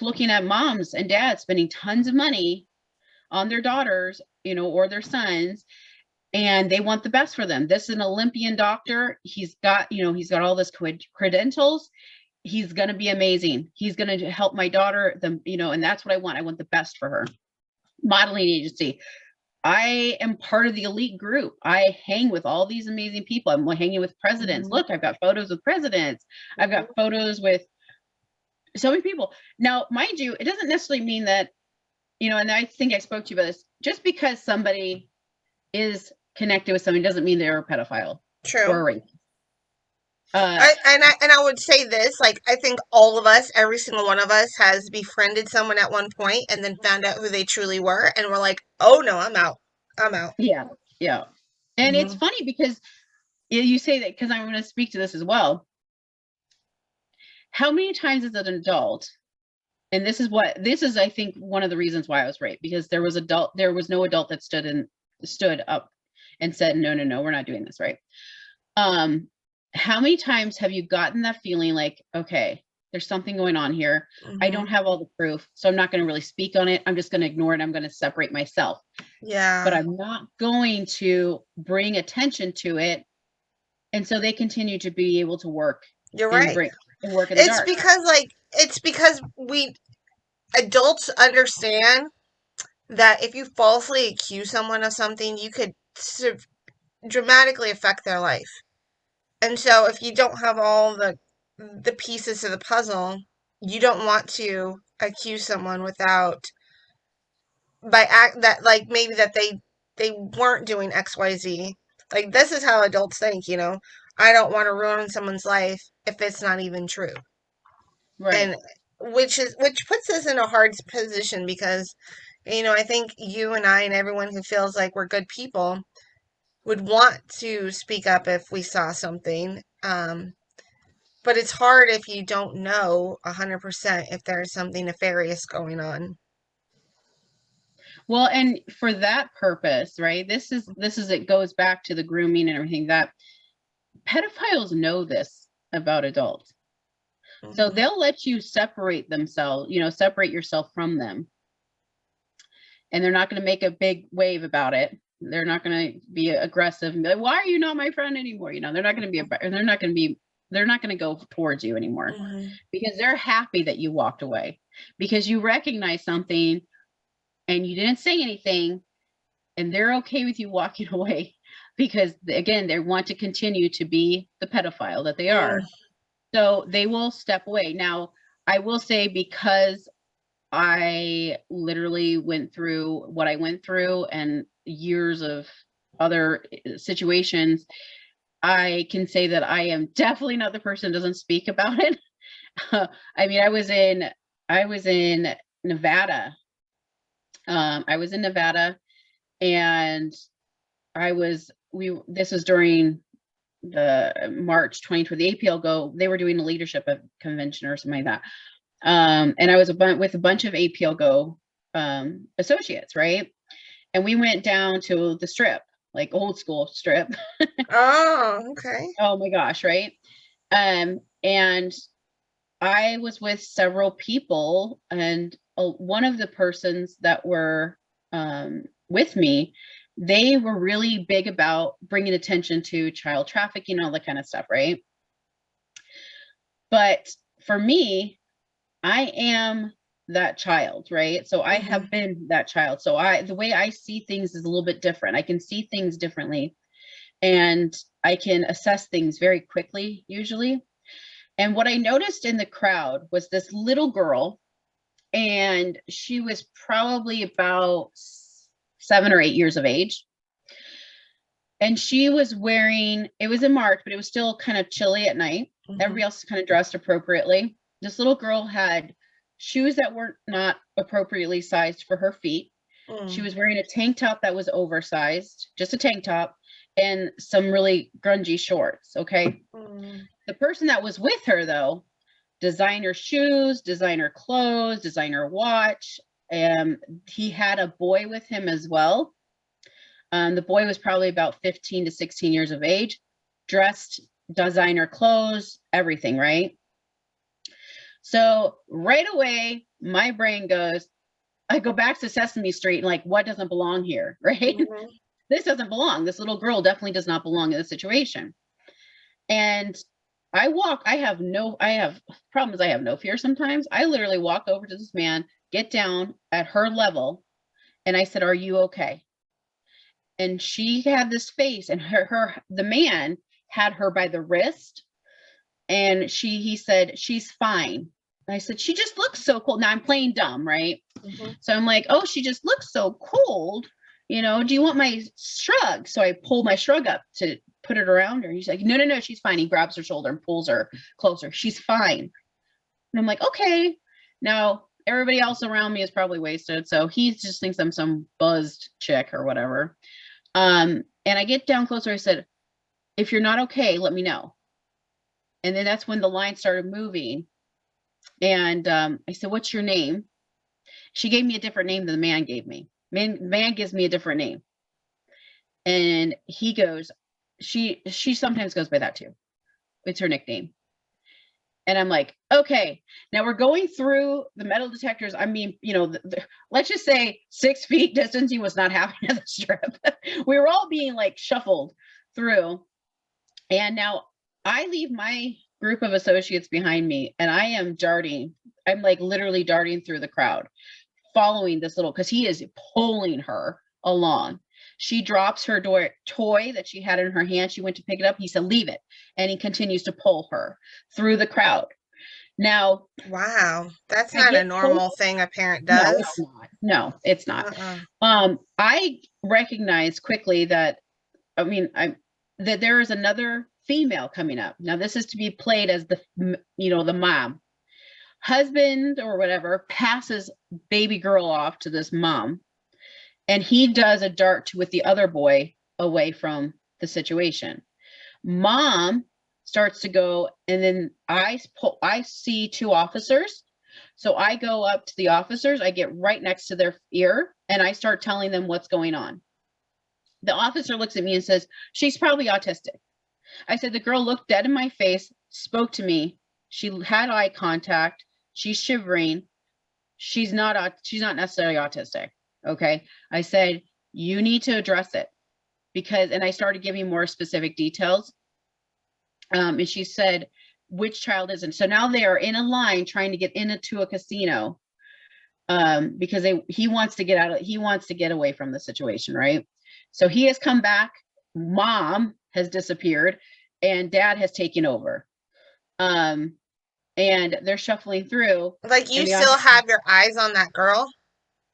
B: looking at moms and dads spending tons of money on their daughters, or their sons, and they want the best for them. This is an Olympian doctor. He's got all this credentials. He's going to be amazing. He's going to help my daughter, and that's what I want. I want the best for her. Modeling agency. I am part of the elite group. I hang with all these amazing people. I'm hanging with presidents. Look, I've got photos with presidents. I've got photos with so many people. Now, mind you, it doesn't necessarily mean that, and I think I spoke to you about this, just because somebody is connected with somebody doesn't mean they're a pedophile.
A: True.
B: Or a rapist.
A: I would say this, like, I think all of us, every single one of us has befriended someone at one point and then found out who they truly were, and we're like, oh no, I'm out.
B: Yeah. And it's funny because you say that, because I'm going to speak to this as well. How many times as an adult, and this is I think one of the reasons why I was raped, because there was no adult that stood up and said, no, we're not doing this, right? How many times have you gotten that feeling like, okay, there's something going on here. I don't have all the proof, so I'm not going to really speak on it. I'm just going to ignore it. I'm going to separate myself.
A: Yeah.
B: But I'm not going to bring attention to it. And so they continue to be able to work.
A: You're right.
B: and work in the
A: It's
B: dark.
A: because we adults understand that if you falsely accuse someone of something, you could dramatically affect their life. And so if you don't have all the pieces to the puzzle, you don't want to accuse someone without by act that like maybe that they weren't doing XYZ. Like this is how adults think, you know. I don't want to ruin someone's life if it's not even true.
B: Right.
A: And which puts us in a hard position because you know, I think you and I and everyone who feels like we're good people would want to speak up if we saw something. But it's hard if you don't know 100% if there's something nefarious going on.
B: Well, and for that purpose, right? It goes back to the grooming and everything, that pedophiles know this about adults. So
A: Mm-hmm.
B: they'll let you separate themselves, separate yourself from them. And they're not going to make a big wave about it. They're not going to be aggressive and be like, why are you not my friend anymore? They're not going to go towards you anymore
A: Mm-hmm.
B: because they're happy that you walked away, because you recognize something and you didn't say anything, and they're okay with you walking away because, again, they want to continue to be the pedophile that they are. So they will step away. Now, I will say, because I literally went through what I went through and years of other situations, I can say that I am definitely not the person who doesn't speak about it. I mean, I was in Nevada. I was in Nevada, and this was during the March 2020, the APL they were doing a leadership convention or something like that. And I was with a bunch of APL associates, right? And we went down to the strip, like old school strip.
A: Oh, okay.
B: Oh my gosh, right? And I was with several people, and one of the persons that were with me, they were really big about bringing attention to child trafficking, all that kind of stuff, right? But for me, I am that child, right? So I
A: Mm-hmm.
B: have been that child. So the way I see things is a little bit different. I can see things differently, and I can assess things very quickly, usually. And what I noticed in the crowd was this little girl, and she was probably about 7 or 8 years of age. And she was wearing, it was in March, but it was still kind of chilly at night.
A: Mm-hmm.
B: Everybody else kind of dressed appropriately. This little girl had shoes that were not appropriately sized for her feet. She was wearing a tank top that was oversized, just a tank top, and some really grungy shorts. Okay. The person that was with her, though, designer shoes, designer clothes, designer watch. He had a boy with him as well. The boy was probably about 15 to 16 years of age, dressed designer clothes, everything, right? So right away, my brain I go back to Sesame Street and like, what doesn't belong here, right?
A: Mm-hmm.
B: This doesn't belong. This little girl definitely does not belong in this situation. And I have problems. I have no fear sometimes. I literally walk over to this man, get down at her level, and I said, "Are you okay?" And she had this face, and the man had her by the wrist, and he said, "She's fine." And I said, "She just looks so cold." Now I'm playing dumb, right?
A: Mm-hmm.
B: So I'm like, "Oh, she just looks so cold. Do you want my shrug?" So I pull my shrug up to put it around her. He's like, no, no, no, she's fine. He grabs her shoulder and pulls her closer. She's fine. And I'm like, okay. Now everybody else around me is probably wasted, so he just thinks I'm some buzzed chick or whatever. And I get down closer. I said, "If you're not okay, let me know." And then that's when the line started moving. And I said, "What's your name?" She gave me a different name than the man gave me. Man gives me a different name. And he goes, she sometimes goes by that too. It's her nickname. And I'm like, okay, now we're going through the metal detectors. I mean, let's just say 6 feet distancing was not happening at the strip. We were all being like shuffled through. And now I leave my group of associates behind me, and I am darting. I'm like literally darting through the crowd, following this little, because he is pulling her along. She drops her toy that she had in her hand. She went to pick it up. He said, leave it. And he continues to pull her through the crowd. Now,
A: Wow. That's
B: I
A: not a
B: get close.
A: normal thing a parent
B: No,
A: does.
B: it's not. No, it's not.
A: Uh-uh.
B: I recognize quickly that, that there is another female coming up. Now, this is to be played as the mom. Husband or whatever passes baby girl off to this mom, and he does a dart with the other boy away from the situation. Mom starts to go, and then I see two officers. So I go up to the officers, I get right next to their ear, and I start telling them what's going on. The officer looks at me and says, she's probably autistic. I said, the girl looked dead in my face, spoke to me. She had eye contact. She's shivering. She's not necessarily autistic. Okay. I said, you need to address it and I started giving more specific details. And she said, which child isn't? So now they are in a line trying to get into a casino because he wants to get away from the situation, right? So he has come back, mom has disappeared, and dad has taken over. And they're shuffling through.
A: Like you still have your eyes on that girl?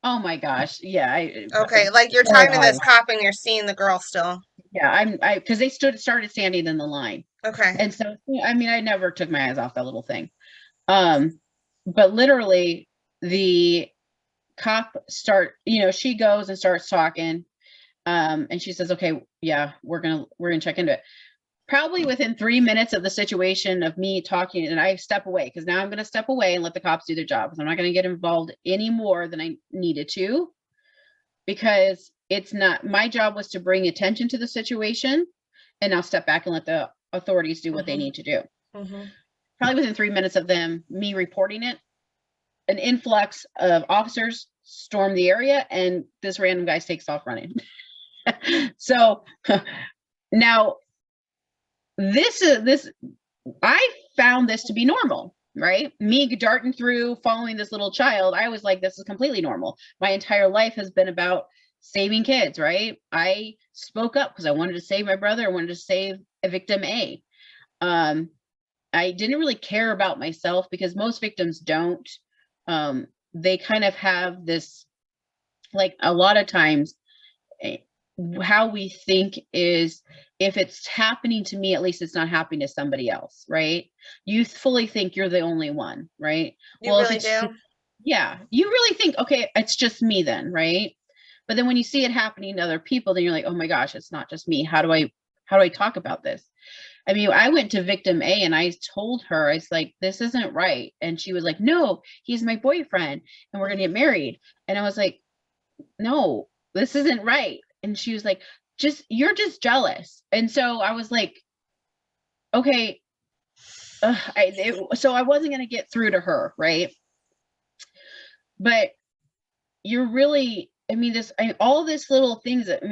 B: Oh my gosh. Yeah.
A: Okay, like you're talking to this cop and you're seeing the girl still.
B: Yeah, because they started standing in the line.
A: Okay.
B: And so, I never took my eyes off that little thing. But literally the cop she goes and starts talking. And she says, okay, yeah, we're gonna check into it. Probably within 3 minutes of the situation of me talking, and I step away because now I'm going to step away and let the cops do their job, because I'm not going to get involved any more than I needed to, because it's not my job. Was to bring attention to the situation, and I'll step back and let the authorities do what they need to do. Probably within 3 minutes of me reporting it, an influx of officers storm the area, and this random guy takes off running. So now I found this to be normal, right? Me darting through, following this little child. I was like, this is completely normal. My entire life has been about saving kids, right? I spoke up because I wanted to save my brother. I wanted to save a victim A. I didn't really care about myself because most victims don't. They kind of have this, like a lot of times, how we think is, if it's happening to me, at least it's not happening to somebody else, right? You fully think you're the only one, right?
A: You really do?
B: Yeah, you really think, okay, it's just me then, right? But then when you see it happening to other people, then you're like, oh my gosh, it's not just me. How do I talk about this? I went to victim A and I told her, I was like, this isn't right. And she was like, no, he's my boyfriend and we're gonna get married. And I was like, no, this isn't right. And she was like, you're just jealous. And so I was like, okay. So I wasn't going to get through to her. Right. But you're really, all this little things that,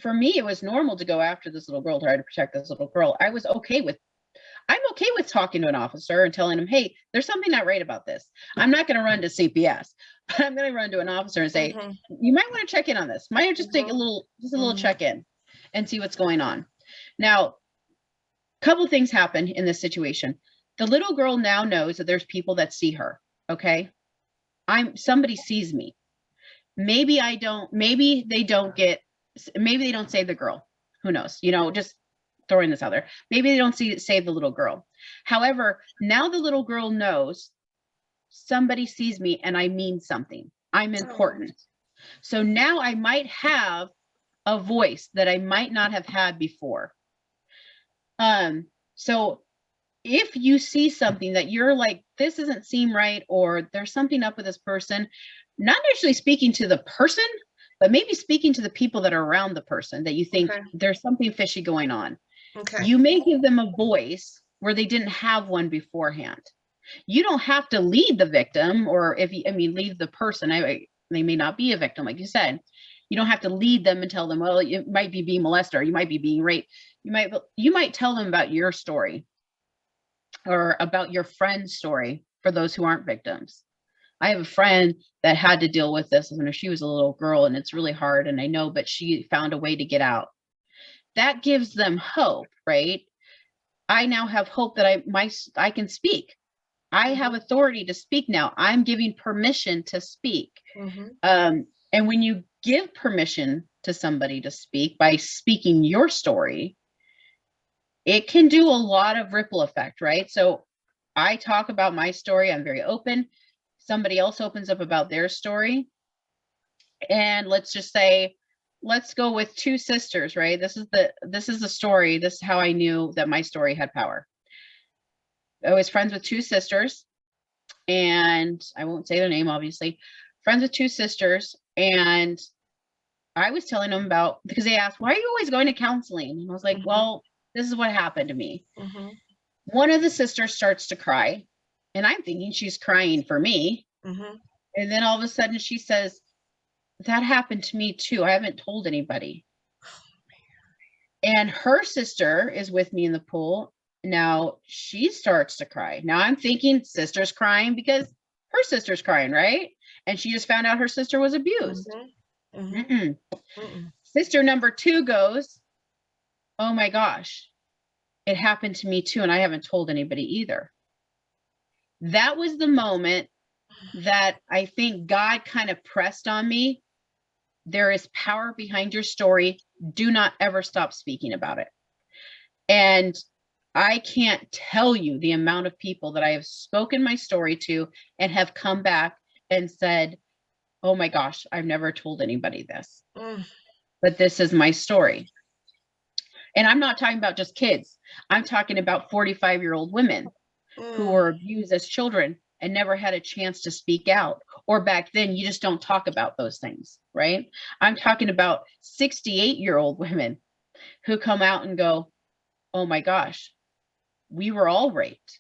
B: for me, it was normal to go after this little girl, try to protect this little girl. I'm okay with talking to an officer and telling him, hey, there's something not right about this. I'm not going to run to CPS, but I'm going to run to an officer and say, you might want to check in on this. Might just take a little check in and see what's going on. Now, a couple of things happen in this situation. The little girl now knows that there's people that see her. Okay. Somebody sees me. Maybe they don't save the girl. Who knows? Just throwing this out there. Maybe they don't save the little girl. However, now the little girl knows somebody sees me and I mean something. I'm important. So now I might have a voice that I might not have had before. So if you see something that you're like, this doesn't seem right, or there's something up with this person, not actually speaking to the person, but maybe speaking to the people that are around the person that you think there's something fishy going on. Okay. You may give them a voice where they didn't have one beforehand. You don't have to lead the victim, or lead the person. They may not be a victim, like you said. You don't have to lead them and tell them, well, you might be being molested, or you might be being raped. You might tell them about your story. or about your friend's story for those who aren't victims. I have a friend that had to deal with this when she was a little girl, and it's really hard, and I know, but she found a way to get out. That gives them hope, right? I now have hope that I can speak. I have authority to speak now. I'm giving permission to speak. And when you give permission to somebody to speak by speaking your story, it can do a lot of ripple effect, right? So I talk about my story. I'm very open. Somebody else opens up about their story. And let's just say, let's go with two sisters, right? This is the story. This is how I knew that my story had power. I was friends with two sisters, and I won't say their name, obviously. Friends with two sisters, and I was telling them about, because they asked, why are you always going to counseling? And I was like, well, this is what happened to me. One of the sisters starts to cry, and I'm thinking she's crying for me. And then all of a sudden she says, that happened to me too. I haven't told anybody. And her sister is with me in the pool. Now she starts to cry. Now I'm thinking sister's crying because her sister's crying, right? And she just found out her sister was abused. Sister number two goes, oh my gosh, it happened to me too, and I haven't told anybody either. That was the moment that I think God kind of pressed on me. There is power behind your story. Do not ever stop speaking about it. And I can't tell you the amount of people that I have spoken my story to and have come back and said, oh my gosh, I've never told anybody this, but this is my story. And I'm not talking about just kids. I'm talking about 45-year-old women who were abused as children and never had a chance to speak out. Or back then, you just don't talk about those things, right? I'm talking about 68-year-old women who come out and go, oh my gosh, we were all raped,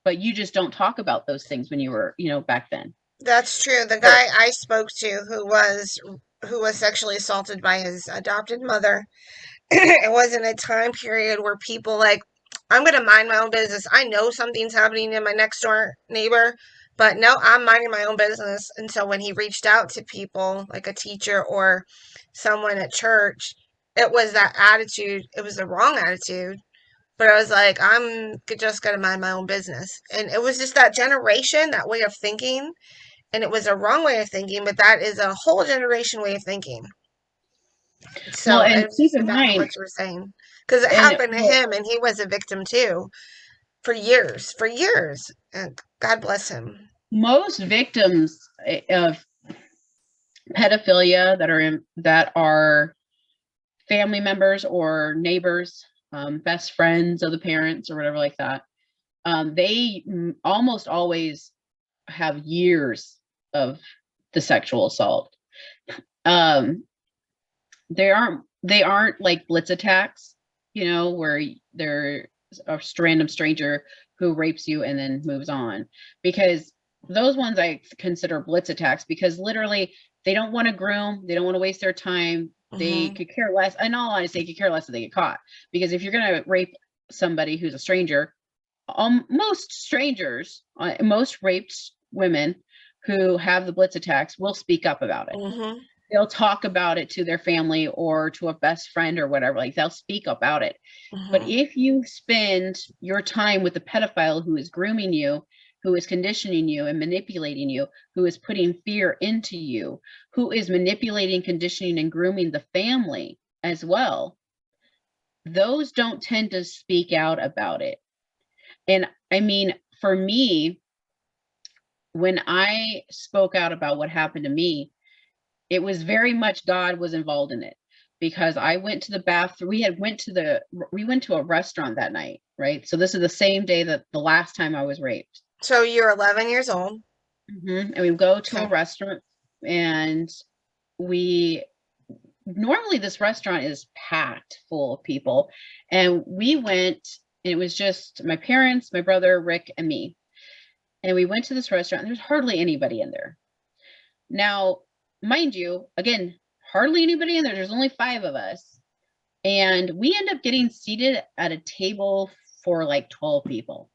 B: but you just don't talk about those things when you were, back then.
A: That's true. The guy I spoke to who was sexually assaulted by his adopted mother, it was in a time period where people like, I'm gonna mind my own business. I know something's happening to my next door neighbor, but no, I'm minding my own business. And so when he reached out to people, like a teacher or someone at church, it was that attitude. It was the wrong attitude. But I was like, I'm just gonna mind my own business. And it was just that generation, that way of thinking. And it was a wrong way of thinking, but that is a whole generation way of thinking.
B: Well,
A: So it
B: and
A: was
B: keep
A: just
B: in
A: exactly
B: mind,
A: what you were saying. Because it
B: and
A: happened to him and he was a victim too for years, for years. And God bless him.
B: most victims of pedophilia that are family members or neighbors, best friends of the parents or whatever like that, they almost always have years of the sexual assault. Um, they aren't like blitz attacks, where there's a random stranger who rapes you and then moves on, because those ones I consider blitz attacks, because literally they don't want to groom, they don't want to waste their time. They could care less. In all honesty, they could care less if they get caught, because if you're going to rape somebody who's a stranger, most strangers, most raped women who have the blitz attacks will speak up about it. They'll talk about it to their family or to a best friend or whatever. Like, they'll speak about it. But if you spend your time with the pedophile who is grooming you, who is conditioning you and manipulating you, who is putting fear into you, who is manipulating, conditioning, and grooming the family as well, those don't tend to speak out about it. And I mean, for me, when I spoke out about what happened to me, it was very much God was involved in it, because I went to the bathroom. We went to a restaurant that night, right? So this is the same day that the last time I was raped.
A: So you're 11 years old.
B: And we go to
A: Okay.
B: a restaurant, and normally this restaurant is packed full of people. And we went, and it was just my parents, my brother, Rick, and me. And we went to this restaurant, and there's hardly anybody in there. Now, mind you, again, hardly anybody in there. There's only 5 of us. And we end up getting seated at a table for like 12 people.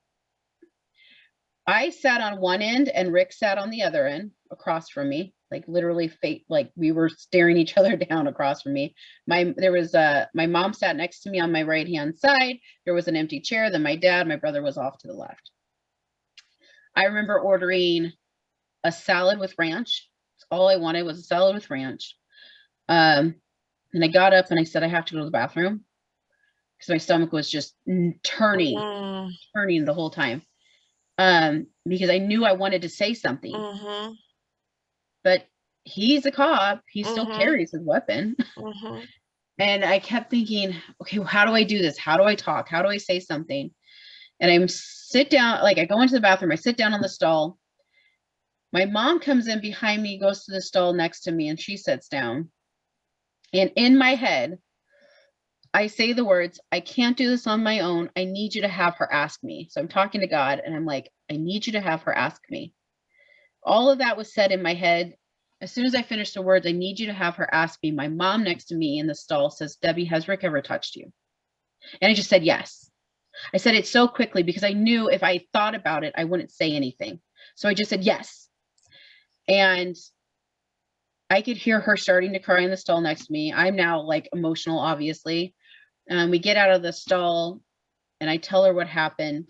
B: I sat on one end and Rick sat on the other end across from me, like literally fate, like we were staring each other down across from me. My mom sat next to me on my right hand side. There was an empty chair. Then my dad, my brother was off to the left. I remember ordering a salad with ranch. All I wanted was a salad with ranch. And I got up and I said, I have to go to the bathroom because my stomach was just turning the whole time. Because I knew I wanted to say something, but he's a cop. He still carries his weapon. And I kept thinking, okay, well, how do I do this? How do I talk? How do I say something? And I sit down, like I go into the bathroom, I sit down on the stall. My mom comes in behind me, goes to the stall next to me, and she sits down. And in my head, I say the words, I can't do this on my own. I need you to have her ask me. So I'm talking to God and I'm like, I need you to have her ask me. All of that was said in my head. As soon as I finished the words, I need you to have her ask me. My mom next to me in the stall says, Debbie, has Rick ever touched you? And I just said, yes. I said it so quickly because I knew if I thought about it, I wouldn't say anything. So I just said, yes. And I could hear her starting to cry in the stall next to me. I'm now like emotional, obviously. We get out of the stall and I tell her what happened.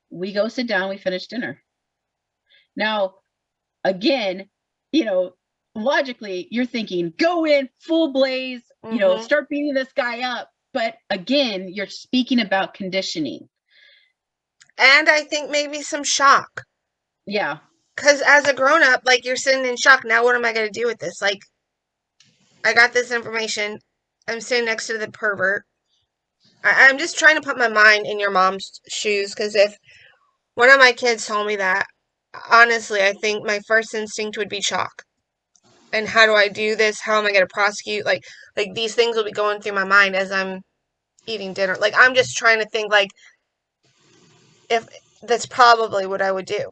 B: We go sit down, we finish dinner. Now, again, logically, you're thinking, go in full blaze, start beating this guy up. But again, you're speaking about conditioning.
A: And I think maybe some shock.
B: Yeah.
A: Because as a grown-up, like, you're sitting in shock. Now what am I going to do with this? Like, I got this information. I'm sitting next to the pervert. I'm just trying to put my mind in your mom's shoes, because if one of my kids told me that, honestly, I think my first instinct would be shock. And how do I do this? How am I going to prosecute? Like these things will be going through my mind as I'm eating dinner. Like, I'm just trying to think, like, if that's probably what I would do.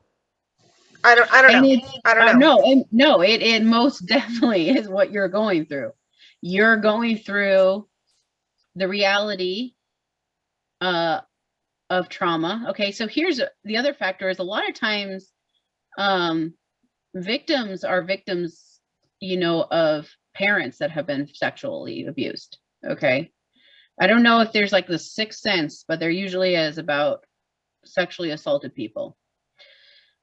A: I don't know. I don't know.
B: No, it most definitely is what you're going through. You're going through the reality of trauma. Okay, so here's the other factor is a lot of times victims are victims, of parents that have been sexually abused. Okay. I don't know if there's like the sixth sense, but there usually is about sexually assaulted people.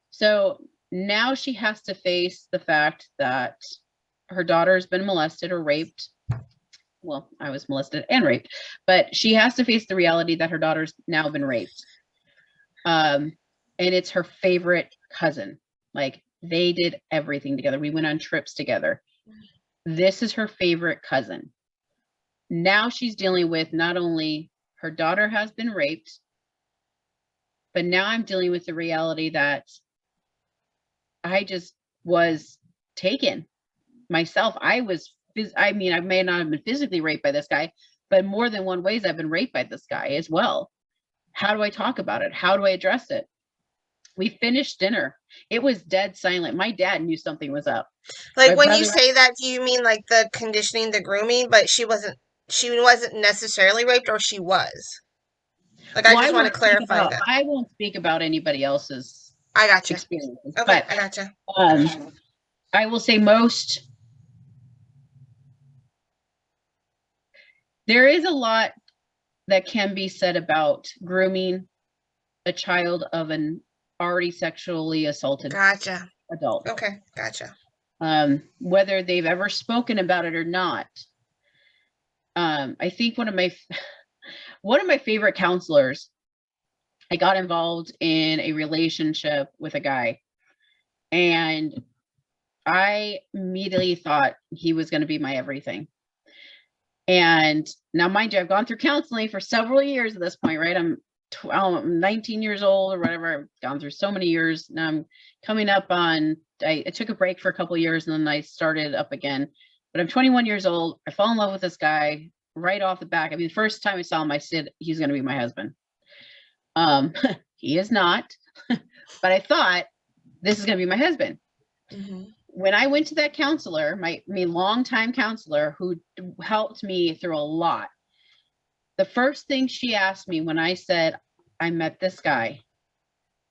B: So now she has to face the fact that her daughter's been molested or raped. Well, I was molested and raped, but she has to face the reality that her daughter's now been raped. And it's her favorite cousin. Like, they did everything together. We went on trips together. This is her favorite cousin. Now she's dealing with not only her daughter has been raped, but now I'm dealing with the reality that I just was taken myself. I may not have been physically raped by this guy, but more than one ways I've been raped by this guy as well. How do I talk about it? How do I address it? We finished dinner. It was dead silent. My dad knew something was up.
A: Like, when you say that, do you mean like the conditioning, the grooming, but she wasn't necessarily raped, or she was? Like, well, I just want to clarify that.
B: I won't speak about anybody else's experiences.
A: Okay, but, I gotcha.
B: I will say there is a lot that can be said about grooming a child of an already sexually assaulted adult.
A: Okay, gotcha.
B: Whether they've ever spoken about it or not. I think one of my favorite counselors, I got involved in a relationship with a guy, and I immediately thought he was going to be my everything. And now, mind you, I've gone through counseling for several years at this point, right? I'm 19 years old or whatever. I've gone through so many years. Now I'm coming up on, I took a break for a couple of years and then I started up again. But I'm 21 years old. I fell in love with this guy right off the back. I mean, the first time I saw him, I said, he's going to be my husband. He is not, but I thought this is going to be my husband. Mm-hmm. When I went to that counselor, my longtime counselor who helped me through a lot, the first thing she asked me when I said, I met this guy,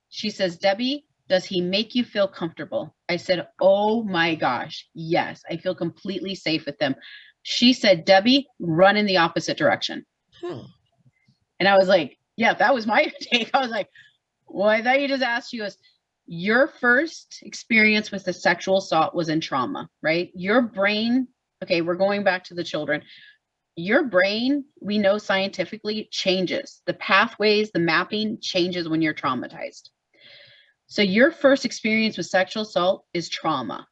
B: She says, Debbie, does he make you feel comfortable? I said, oh my gosh, yes, I feel completely safe with them. She said, Debbie, run in the opposite direction. And I was like, yeah, that was my take. I was like, well, I thought you just asked you was your first experience with the sexual assault was in trauma, right? Your brain, okay, we're going back to the children. Your brain, we know scientifically, changes. The pathways, the mapping changes when you're traumatized. So your first experience with sexual assault is trauma.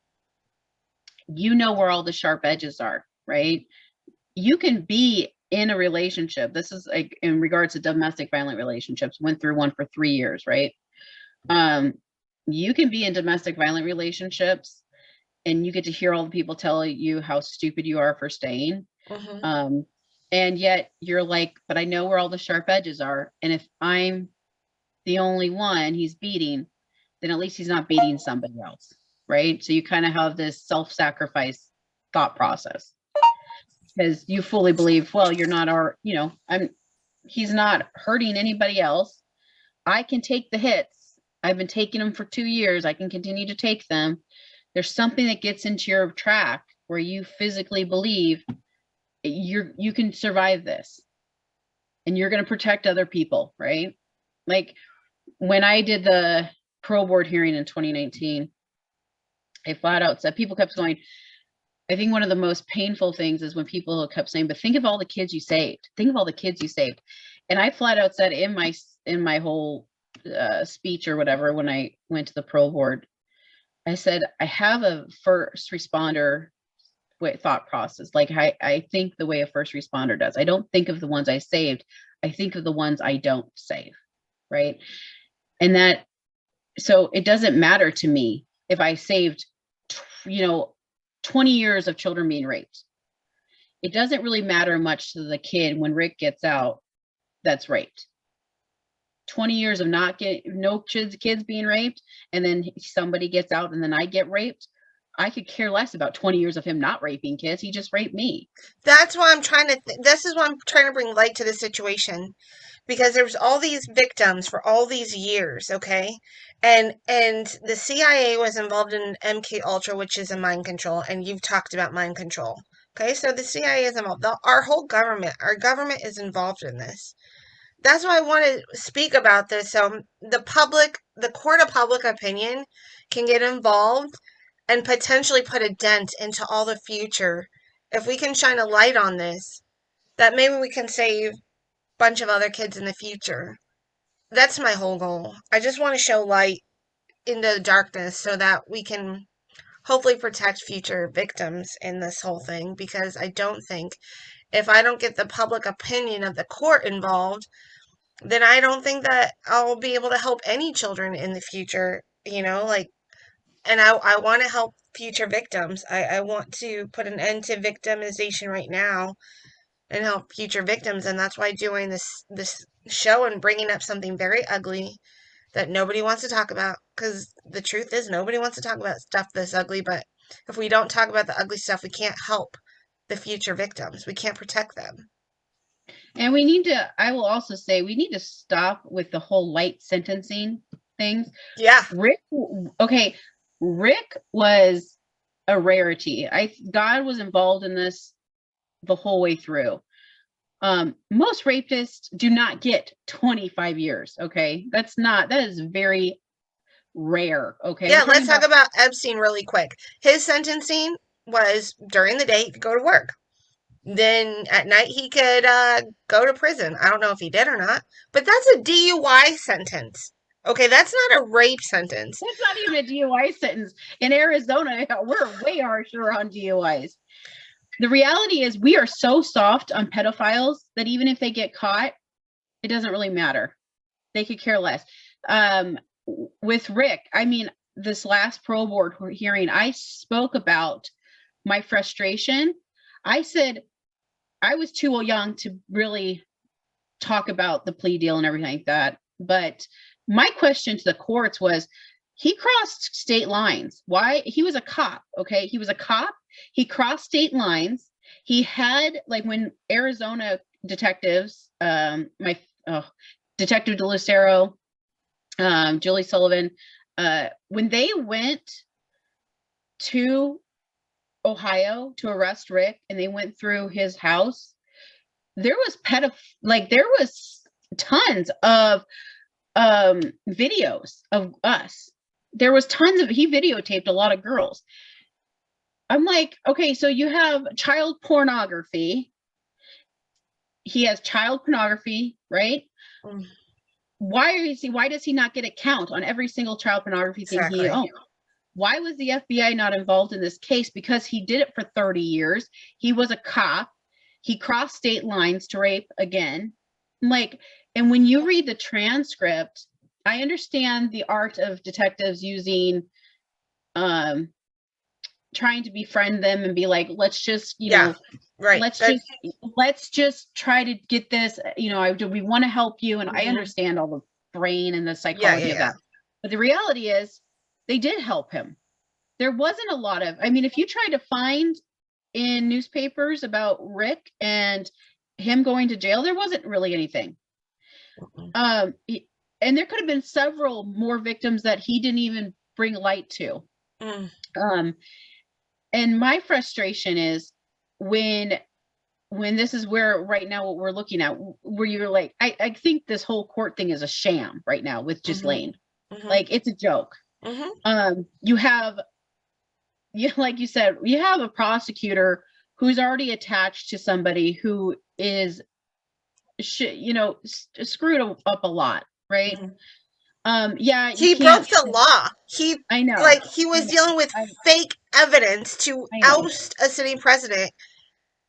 B: You know where all the sharp edges are, right? You can be in a relationship. This is like in regards to domestic violent relationships, went through one for 3 years, right? You can be in domestic violent relationships and you get to hear all the people tell you how stupid you are for staying. And yet you're like, but I know where all the sharp edges are. And if I'm the only one he's beating, then at least he's not beating somebody else, right? So you kind of have this self-sacrifice thought process because you fully believe, well, you're not our, he's not hurting anybody else. I can take the hits. I've been taking them for 2 years. I can continue to take them. There's something that gets into your track where you physically believe you can survive this and you're going to protect other people, right? Like when I did the parole board hearing in 2019, I flat out said, people kept going, I think one of the most painful things is when people kept saying, but think of all the kids you saved. Think of all the kids you saved. And I flat out said in my whole speech or whatever, when I went to the parole board, I said, I have a first responder thought process. Like I think the way a first responder does. I don't think of the ones I saved. I think of the ones I don't save. Right. And so it doesn't matter to me if I saved, 20 years of children being raped. It doesn't really matter much to the kid when Rick gets out that's raped. 20 years of no kids being raped, and then somebody gets out and then I get raped. I could care less about 20 years of him not raping kids. He just raped me.
A: That's why I'm trying to, this is why I'm trying to bring light to the situation. Because there's all these victims for all these years, okay? And the CIA was involved in MK Ultra, which is a mind control, and you've talked about mind control. Okay, so the CIA is involved. Our government is involved in this. That's why I want to speak about this. So the court of public opinion can get involved and potentially put a dent into all the future. If we can shine a light on this, that maybe we can save a bunch of other kids in the future. That's my whole goal. I just want to show light into the darkness so that we can hopefully protect future victims in this whole thing, because I don't think, if I don't get the public opinion of the court involved, then I don't think that I'll be able to help any children in the future, and I want to help future victims. I want to put an end to victimization right now and help future victims, and that's why doing this show and bringing up something very ugly that nobody wants to talk about, because the truth is nobody wants to talk about stuff this ugly, but if we don't talk about the ugly stuff, we can't help the future victims. We can't protect them.
B: And I will also say, we need to stop with the whole light sentencing things.
A: Yeah.
B: Rick was a rarity. God was involved in this the whole way through. Most rapists do not get 25 years. Okay. That is very rare. Okay.
A: Yeah. Let's talk about Epstein really quick. His sentencing was during the day to go to work. Then at night he could go to prison. I don't know if he did or not, but that's a DUI sentence. Okay, that's not a rape sentence.
B: That's not even a DUI sentence. In Arizona, we're way harsher on DUIs. The reality is we are so soft on pedophiles that even if they get caught, it doesn't really matter. They could care less. With Rick, this last parole board hearing, I spoke about my frustration. I said I was too young to really talk about the plea deal and everything like that. But my question to the courts was, he crossed state lines. Why? He was a cop. Okay. He was a cop. He crossed state lines. He had, like, when Arizona detectives, Detective DeLucero Julie Sullivan, when they went to Ohio to arrest Rick and they went through his house, there was there was tons of videos of us. There was tons of, he videotaped a lot of girls. I'm like, okay, so you have child pornography. He has child pornography, right?
A: Mm.
B: Why does he not get a count on every single child pornography thing he owns? Why was the FBI not involved in this case? Because he did it for 30 years. He was a cop. He crossed state lines to rape again. Like, and when you read the transcript, I understand the art of detectives using, trying to befriend them and be like, let's just, you know,
A: right.
B: let's just try to get this, you know, we want to help you. And I understand all the brain and the psychology of that. But the reality is they did help him. There wasn't a lot of, I mean, if you try to find in newspapers about Rick and him going to jail, there wasn't really anything. And there could have been several more victims that he didn't even bring light to. And my frustration is when this is where right now what we're looking at, where you're like, I think this whole court thing is a sham right now with Ghislaine. Like, it's a joke. You have, like you said, you have a prosecutor who's already attached to somebody who is, you know, screwed up a lot, right? Yeah,
A: he broke the law.
B: I know,
A: like, he was dealing with fake evidence to oust a sitting president.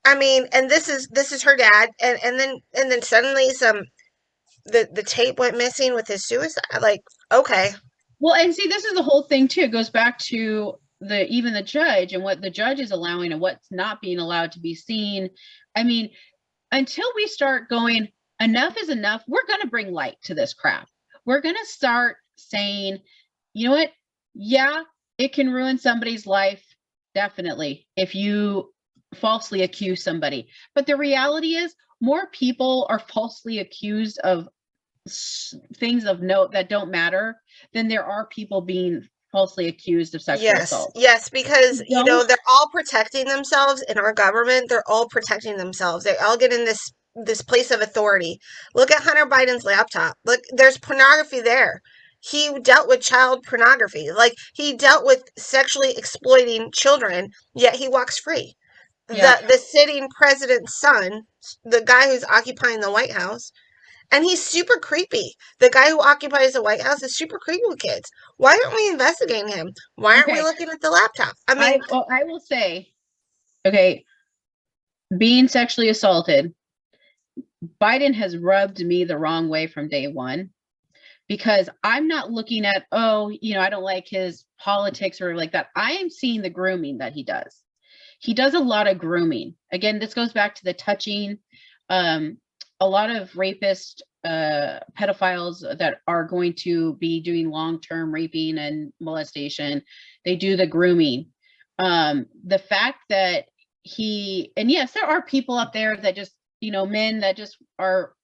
A: I mean, and this is her dad, and then suddenly the tape went missing with his suicide. Like, okay.
B: Well, and see, this is the whole thing too. It goes back to even the judge and what the judge is allowing and what's not being allowed to be seen. I mean, until we start going, enough is enough, we're going to bring light to this crap. We're going to start saying, you know what? Yeah, it can ruin somebody's life. Definitely. If you falsely accuse somebody. But the reality is more people are falsely accused of things of note that don't matter than there are people being falsely accused of sexual assault.
A: Yes, because, you know, they're all protecting themselves in our government. They're all protecting themselves. They all get in this place of authority. Look at Hunter Biden's laptop. Look, there's pornography there. He dealt with child pornography. Like, he dealt with sexually exploiting children, yet he walks free. The sitting president's son, the guy who's occupying the White House, and he's super creepy. The guy who occupies the White House is super creepy with kids. Why aren't we investigating him? Why aren't we looking at the laptop? I mean,
B: I will say, okay, being sexually assaulted, Biden has rubbed me the wrong way from day one, because I'm not looking at, oh, you know, I don't like his politics or like that. I am seeing the grooming that he does. He does a lot of grooming. Again, this goes back to the touching. A lot of rapists, pedophiles that are going to be doing long-term raping and molestation, they do the grooming. The fact that and yes, there are people out there that just, you know, men that just are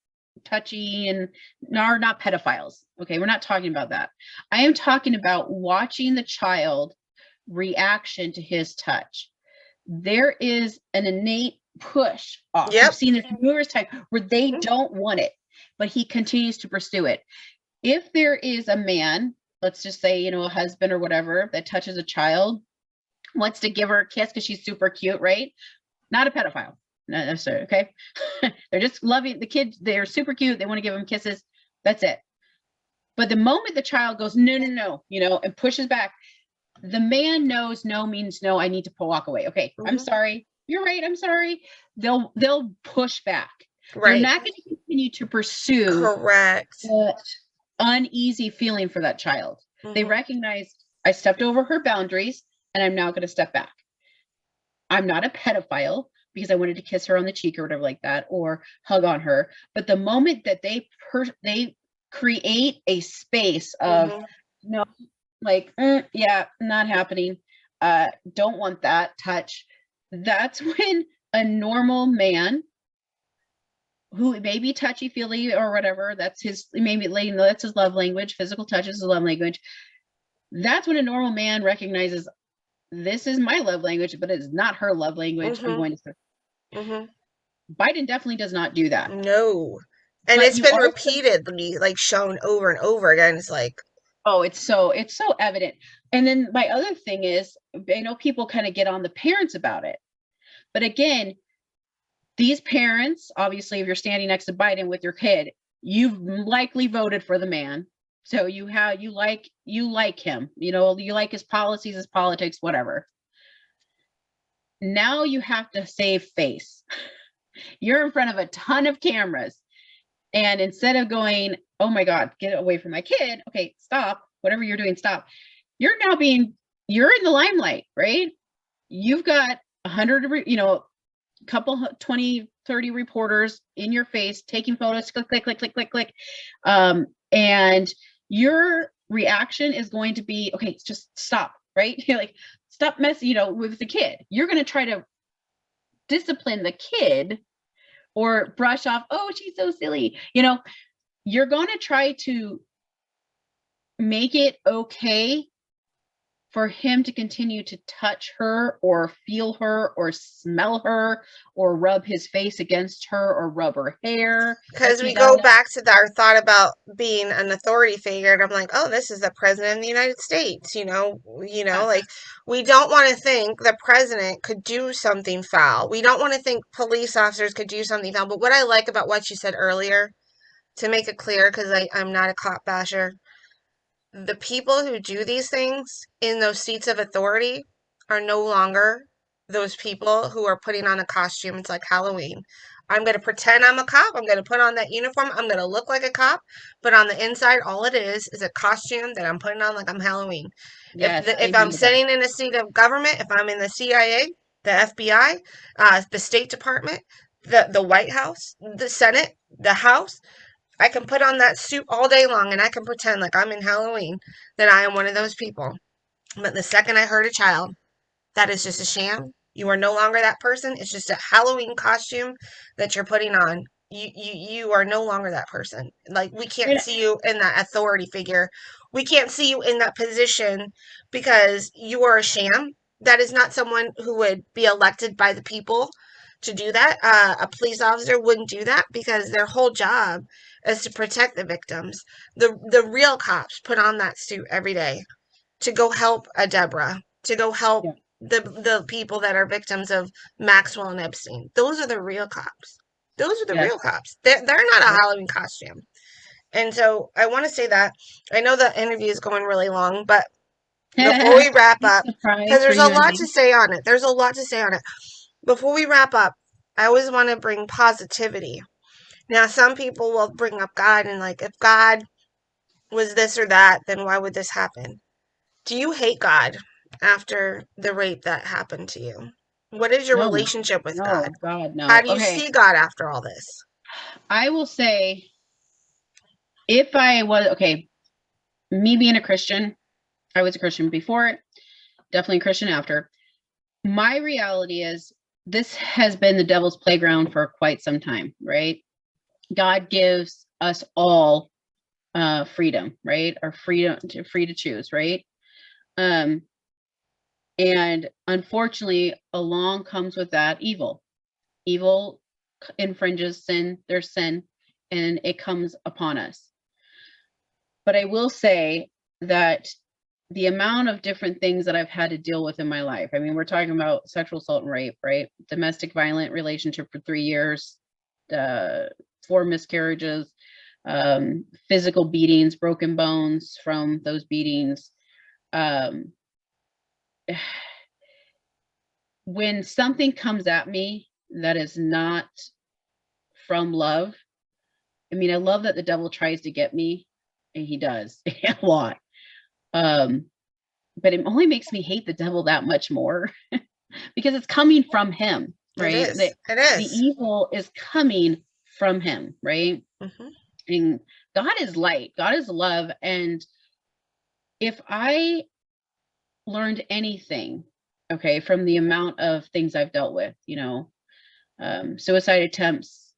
B: touchy and are not pedophiles. Okay, we're not talking about that. I am talking about watching the child reaction to his touch. There is an innate push off. You've seen this numerous times where they don't want it, but he continues to pursue it. If there is a man, let's just say, you know, a husband or whatever, that touches a child, wants to give her a kiss because she's super cute, right? Not a pedophile. Not necessarily, okay? They're just loving the kid. They're super cute. They want to give them kisses. That's it. But the moment the child goes, no, no, no, you know, and pushes back, the man knows no means no. I need to walk away. Okay, I'm sorry. You're right. I'm sorry. They'll push back. They're not going to continue to pursue the uneasy feeling for that child. They recognize, I stepped over her boundaries and I'm now going to step back. I'm not a pedophile because I wanted to kiss her on the cheek or whatever like that, or hug on her. But the moment that they create a space of no, like, yeah, not happening. Don't want that touch. That's when a normal man who may be touchy-feely or whatever, that's his, maybe that's his love language, physical touch is his love language. That's when a normal man recognizes, this is my love language, but it's not her love language. I'm going to. Biden definitely does not do that.
A: No. And
B: But
A: it's
B: you
A: been
B: also,
A: repeatedly like shown over and over again. It's like,
B: oh, it's so evident. And then my other thing is, I know people kind of get on the parents about it. But again, these parents, obviously, if you're standing next to Biden with your kid, you've likely voted for the man. So you like him, you like his policies, his politics, whatever. Now you have to save face. You're in front of a ton of cameras. And instead of going, oh my God, get away from my kid. Okay, stop. Whatever you're doing, stop. You're in the limelight, right? You've got 100, couple 20, 30 reporters in your face taking photos, click, click, click, click, click, click. And your reaction is going to be, okay, just stop, right? You're like, stop messing, with the kid. You're going to try to discipline the kid or brush off, oh, she's so silly. You're going to try to make it okay for him to continue to touch her or feel her or smell her or rub his face against her or rub her hair.
A: because we go back to our thought about being an authority figure, and I'm like, oh, this is the president of the United States, like we don't want to think the president could do something foul. We don't want to think police officers could do something foul. But what I like about what you said earlier, to make it clear, because I'm not a cop basher, the people who do these things in those seats of authority are no longer those people who are putting on a costume. It's like Halloween. I'm going to pretend I'm a cop. I'm going to put on that uniform. I'm going to look like a cop. But on the inside, all it is a costume that I'm putting on like I'm Halloween.
B: Yes,
A: If I'm sitting in a seat of government, if I'm in the CIA, the FBI, the State Department, the White House, the Senate, the House, I can put on that suit all day long and I can pretend like I'm in Halloween, that I am one of those people. But the second I hurt a child, that is just a sham. You are no longer that person. It's just a Halloween costume that you're putting on. You are no longer that person. Like, we can't see you in that authority figure. We can't see you in that position because you are a sham. That is not someone who would be elected by the people to do that. A police officer wouldn't do that because their whole job is to protect the victims. The real cops put on that suit every day to go help a Deborah, to go help the people that are victims of Maxwell and Epstein. Those are the real cops. Those are the real cops. They're not a Halloween costume. And so I want to say that. I know the interview is going really long, but before we wrap up, because there's a lot to say on it. There's a lot to say on it. Before we wrap up, I always want to bring positivity. Now, some people will bring up God and like, if God was this or that, then why would this happen? Do you hate God after the rape that happened to you? What is your relationship with God?
B: God, no.
A: How do you see God after all this?
B: I will say, if I was, me being a Christian, I was a Christian before it, definitely a Christian after. My reality is, this has been the devil's playground for quite some time, right? God gives us all freedom, right? Or free to choose, right? And unfortunately, along comes with that evil. Evil infringes sin, there's sin, and it comes upon us. But I will say that the amount of different things that I've had to deal with in my life, I mean, we're talking about sexual assault and rape, right? Domestic violent relationship for 3 years, 4 miscarriages, physical beatings, broken bones from those beatings. When something comes at me that is not from love, I mean, I love that the devil tries to get me, and he does a lot. But it only makes me hate the devil that much more because it's coming from him, right?
A: It is.
B: The evil is coming from him, right? Mm-hmm. And God is light, God is love. And if I learned anything, from the amount of things I've dealt with, suicide attempts,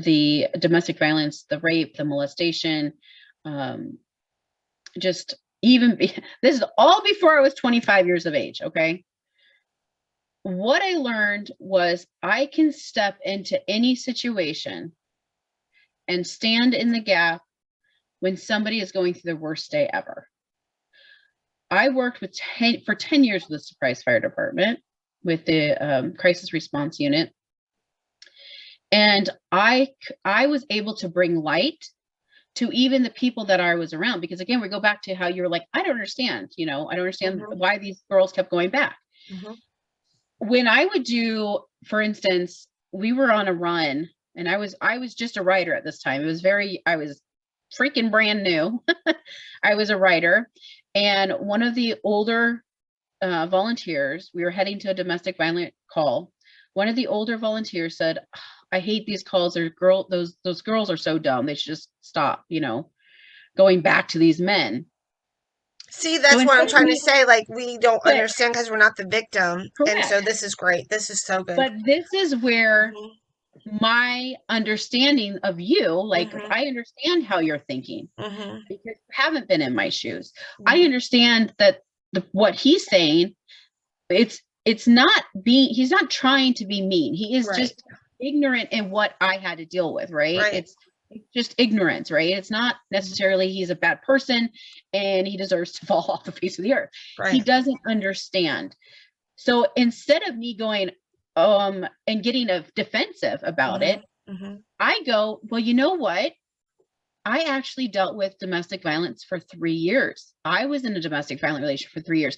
B: the domestic violence, the rape, the molestation, just this is all before I was 25 years of age. Okay. What I learned was I can step into any situation and stand in the gap when somebody is going through the worst day ever. I worked for 10 years with the Surprise Fire Department, with the crisis response unit. And I was able to bring light to even the people that I was around, because again, we go back to how you're like, I don't understand, I don't understand why these girls kept going back. When I would do, for instance, we were on a run, and I was just a writer at this time. I was freaking brand new. I was a writer, and one of the older volunteers, we were heading to a domestic violence call. One of the older volunteers said, I hate these calls. Those girls are so dumb. They should just stop, going back to these men.
A: See, that's what I'm trying to say. Like, we don't understand because we're not the victim.
B: Correct.
A: And so this is great. This is so good.
B: But this is where my understanding of you, like, I understand how you're thinking because you haven't been in my shoes. I understand that what he's saying, he's not trying to be mean. He is just ignorant in what I had to deal with, right? It's just ignorance, right? It's not necessarily he's a bad person and he deserves to fall off the face of the earth. He doesn't understand. So instead of me going and getting defensive about it, I go, well, you know what? I actually dealt with domestic violence for 3 years. I was in a domestic violent relationship for 3 years.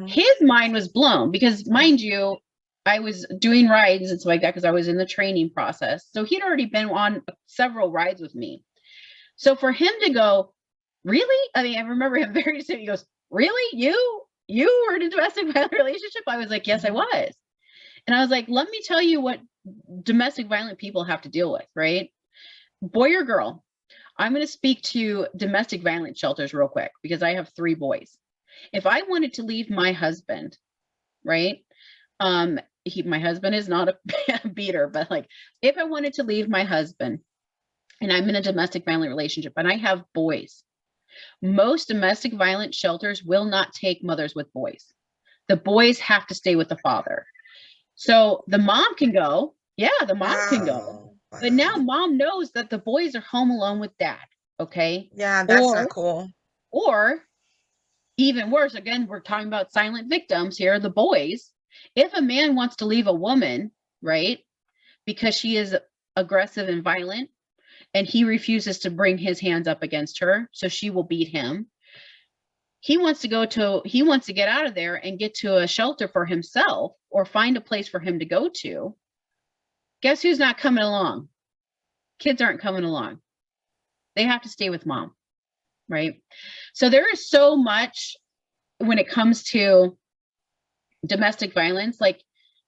B: His mind was blown because, mind you, I was doing rides and stuff like that because I was in the training process. So he'd already been on several rides with me. So for him to go, really? I mean, I remember him very soon. He goes, really? You were in a domestic violent relationship? I was like, yes, I was. And I was like, let me tell you what domestic violent people have to deal with, right? Boy or girl. I'm going to speak to domestic violence shelters real quick because I have 3 boys. If I wanted to leave my husband, right? My husband is not a beater, but like, if I wanted to leave my husband and I'm in a domestic violent relationship and I have boys, most domestic violence shelters will not take mothers with boys. The boys have to stay with the father. So the mom can go. Yeah, the mom can go. But now mom knows that the boys are home alone with dad. Okay.
A: Yeah, that's not cool.
B: Or even worse, again, we're talking about silent victims here, the boys. If a man wants to leave a woman, right, because she is aggressive and violent, and he refuses to bring his hands up against her, so she will beat him. He wants to get out of there and get to a shelter for himself or find a place for him to go to. Guess who's not coming along? Kids aren't coming along. They have to stay with mom, right? So there is so much when it comes to domestic violence. Like,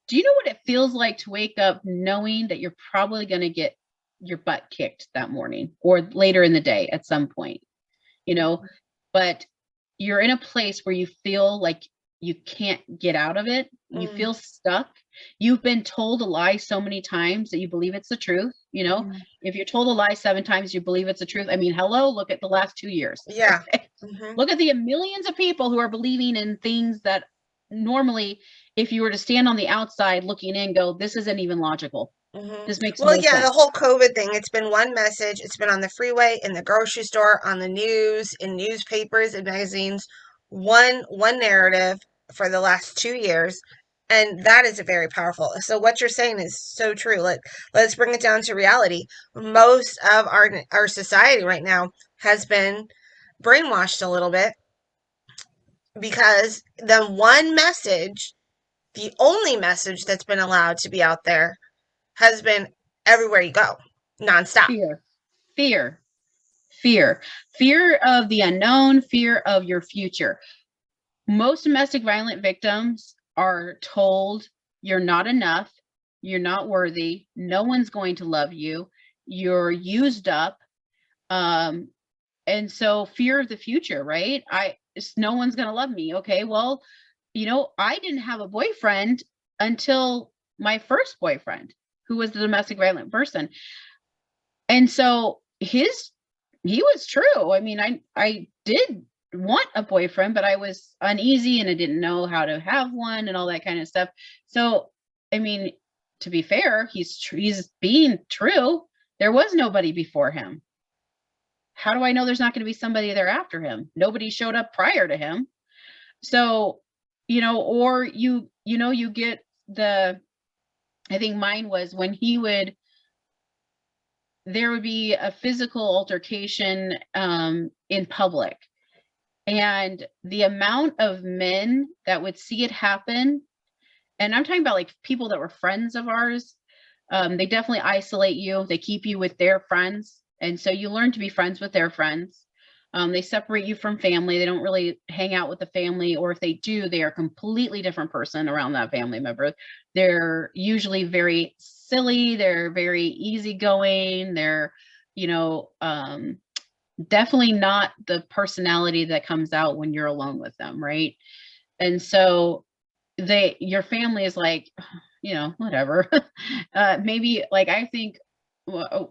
B: do you know what it feels like to wake up knowing that you're probably going to get your butt kicked that morning or later in the day at some point, but you're in a place where you feel like you can't get out of it. You feel stuck. You've been told a lie so many times that you believe it's the truth. If you're told a lie 7 times, you believe it's the truth. I mean, hello, look at the last 2 years.
A: Yeah.
B: Okay? Look at the millions of people who are believing in things that normally, if you were to stand on the outside looking in, go, this isn't even logical. This makes no sense.
A: The whole COVID thing, it's been one message. It's been on the freeway, in the grocery store, on the news, in newspapers and magazines, one narrative for the last 2 years. And that is very powerful. So what you're saying is so true. Let's bring it down to reality. Most of our society right now has been brainwashed a little bit because the one message, the only message that's been allowed to be out there, has been everywhere you go, nonstop.
B: Fear of the unknown, fear of your future. Most domestic violent victims are told you're not enough, you're not worthy, no one's going to love you, you're used up. And so fear of the future, right? No one's going to love me. Okay, well, I didn't have a boyfriend until my first boyfriend, who was the domestic violent person. And so he was true. I mean, I did want a boyfriend, but I was uneasy and I didn't know how to have one and all that kind of stuff. So, I mean, to be fair, he's being true. There was nobody before him. How do I know there's not going to be somebody there after him? Nobody showed up prior to him. So, or you get I think mine was when there would be a physical altercation in public. And the amount of men that would see it happen, and I'm talking about like people that were friends of ours, they definitely isolate you. They keep you with their friends. And so you learn to be friends with their friends. They separate you from family. They don't really hang out with the family, or if they do, they are a completely different person around that family member. They're usually very silly. They're very easygoing. They're, definitely not the personality that comes out when you're alone with them, right? And so your family is like, whatever. Maybe like I think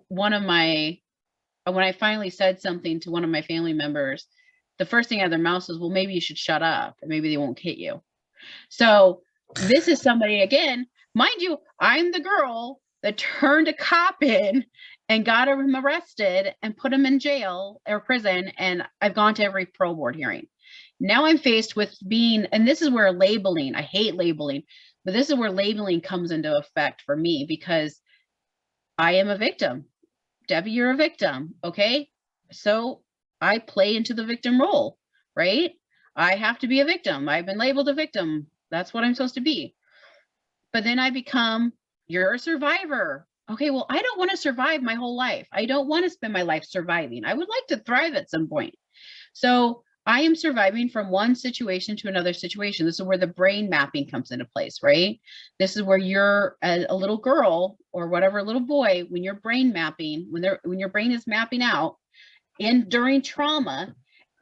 B: when I finally said something to one of my family members, the first thing out of their mouth was, well, maybe you should shut up and maybe they won't hit you. So this is somebody, again, mind you, I'm the girl that turned a cop in and got him arrested and put him in jail or prison. And I've gone to every parole board hearing. Now I'm faced with and this is where labeling, I hate labeling, but this is where labeling comes into effect for me, because I am a victim. Debbie, you're a victim. Okay. So I play into the victim role, right? I have to be a victim. I've been labeled a victim. That's what I'm supposed to be. But then I become, you're a survivor. Okay, well, I don't want to survive my whole life. I don't want to spend my life surviving. I would like to thrive at some point. So I am surviving from one situation to another situation. This is where the brain mapping comes into place, right? This is where you're a little girl or whatever, little boy, when you're brain mapping, when your brain is mapping out during trauma,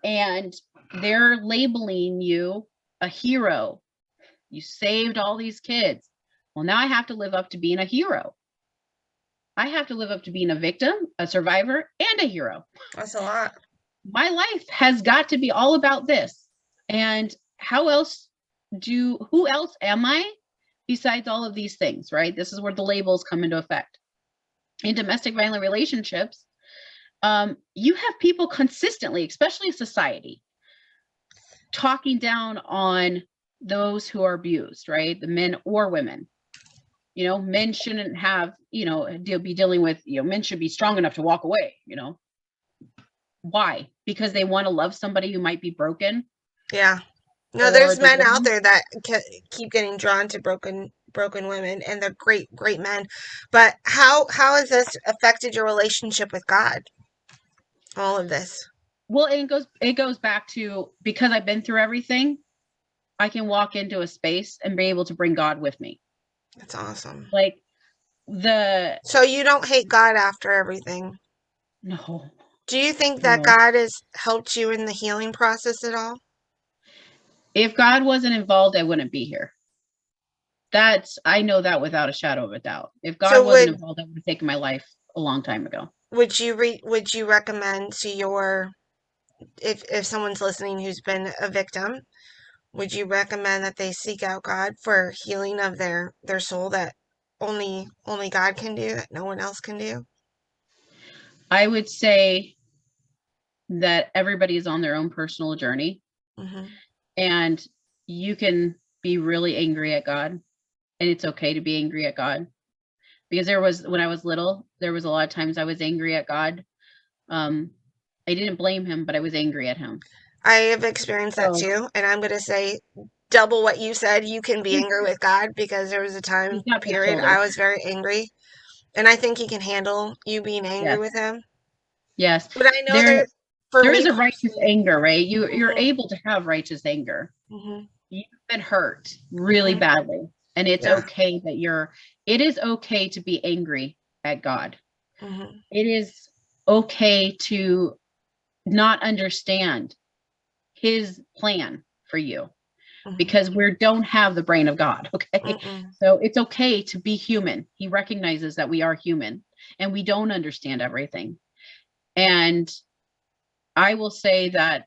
B: and they're labeling you a hero. You saved all these kids. Well, now I have to live up to being a hero. I have to live up to being a victim, a survivor, and a hero.
A: That's a lot.
B: My life has got to be all about this. And who else am I besides all of these things, right? This is where the labels come into effect. In domestic violent relationships, you have people consistently, especially society, talking down on those who are abused, right? The men or women. Men shouldn't have, be dealing with, men should be strong enough to walk away, Why? Because they want to love somebody who might be broken.
A: Yeah. No, there's men out there that keep getting drawn to broken women, and they're great men. But how has this affected your relationship with God? All of this.
B: Well, it goes back to, because I've been through everything, I can walk into a space and be able to bring God with me.
A: That's awesome.
B: Like
A: So you don't hate God after everything?
B: No.
A: Do you think that God has helped you in the healing process at all?
B: If God wasn't involved, I wouldn't be here. I know that without a shadow of a doubt. If God wasn't involved, I would have taken my life a long time ago.
A: Would you recommend to if someone's listening who's been a victim, would you recommend that they seek out God for healing of their soul that only God can do, that no one else can do?
B: I would say that everybody is on their own personal journey. Mm-hmm. And you can be really angry at God, and it's okay to be angry at God. Because when I was little, there was a lot of times I was angry at God. I didn't blame him, but I was angry at him.
A: I have experienced that too. And I'm going to say double what you said. You can be angry with God, because there was a time period I was very angry. And I think he can handle you being angry with him.
B: Yes.
A: But I know there
B: is a righteous anger, right? You're able to have righteous anger. Mm-hmm. You've been hurt really badly. And it's okay that it is okay to be angry at God. Mm-hmm. It is okay to not understand his plan for you. because we don't have the brain of God. Okay.
A: Mm-mm.
B: So it's okay to be human. He recognizes that we are human and we don't understand everything. And I will say that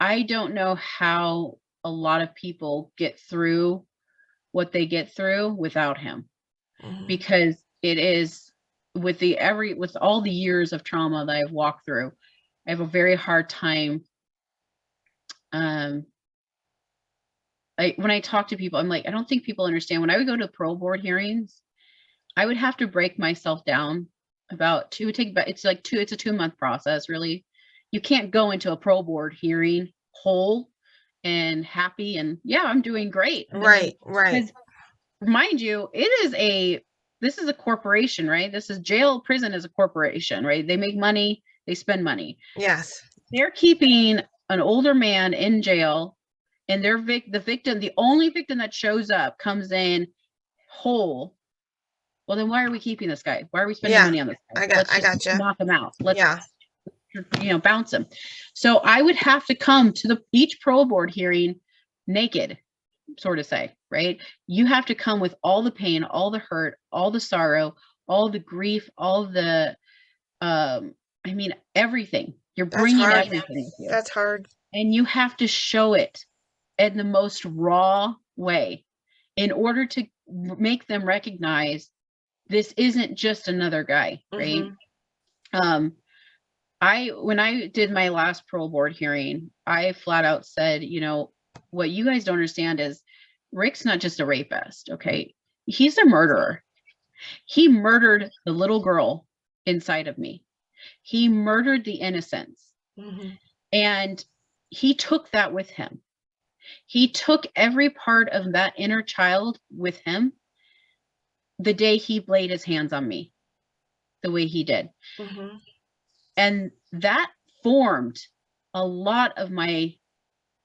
B: I don't know how a lot of people get through what they get through without him,
A: Mhm.
B: because it is with all the years of trauma that I've walked through, I have a very hard time. When I talk to people, I'm like, I don't think people understand. When I would go to parole board hearings, I would have to break myself down it's a 2-month process, really. You can't go into a parole board hearing whole and happy and yeah, I'm doing great.
A: Right. Right.
B: Because mind you, this is a corporation, right? This is prison is a corporation, right? They make money, they spend money.
A: Yes.
B: They're keeping an older man in jail, and the only victim that shows up comes in whole. Well, then why are we keeping this guy? Why are we spending money on this guy?
A: I gotcha.
B: Knock him out. Let's
A: Yeah.
B: bounce him. So I would have to come to each parole board hearing naked, sort of say, right? You have to come with all the pain, all the hurt, all the sorrow, all the grief, all the, everything. You're
A: That's
B: bringing
A: hard.
B: everything with you.
A: That's hard.
B: And you have to show it in the most raw way in order to make them recognize this isn't just another guy, right?
A: Mhm.
B: When I did my last parole board hearing, I flat out said, what you guys don't understand is Rick's not just a rapist, okay? He's a murderer. He murdered the little girl inside of me. He murdered the innocence.
A: Mhm.
B: And he took that with him. He took every part of that inner child with him the day he laid his hands on me, the way he did.
A: Mhm.
B: And that formed a lot of my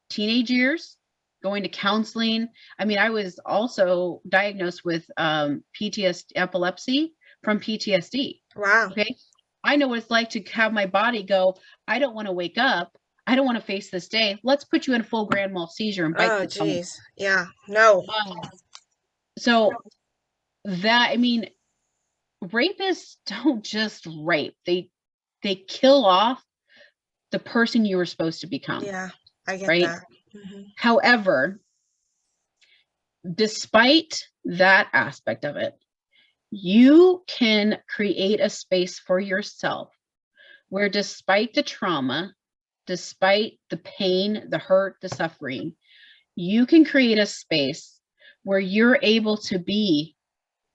B: teenage years, going to counseling. I was also diagnosed with PTSD, epilepsy from PTSD.
A: Wow.
B: Okay. I know what it's like to have my body go, I don't want to wake up. I don't want to face this day. Let's put you in full grand mal seizure and bite
A: Oh,
B: the tongue.
A: geez. Yeah. No.
B: So that, rapists don't just rape. They kill off the person you were supposed to become.
A: Yeah. I get
B: right?
A: that. Mhm.
B: However, despite that aspect of it, you can create a space for yourself where, despite the trauma, despite the pain, the hurt, the suffering, you can create a space where you're able to be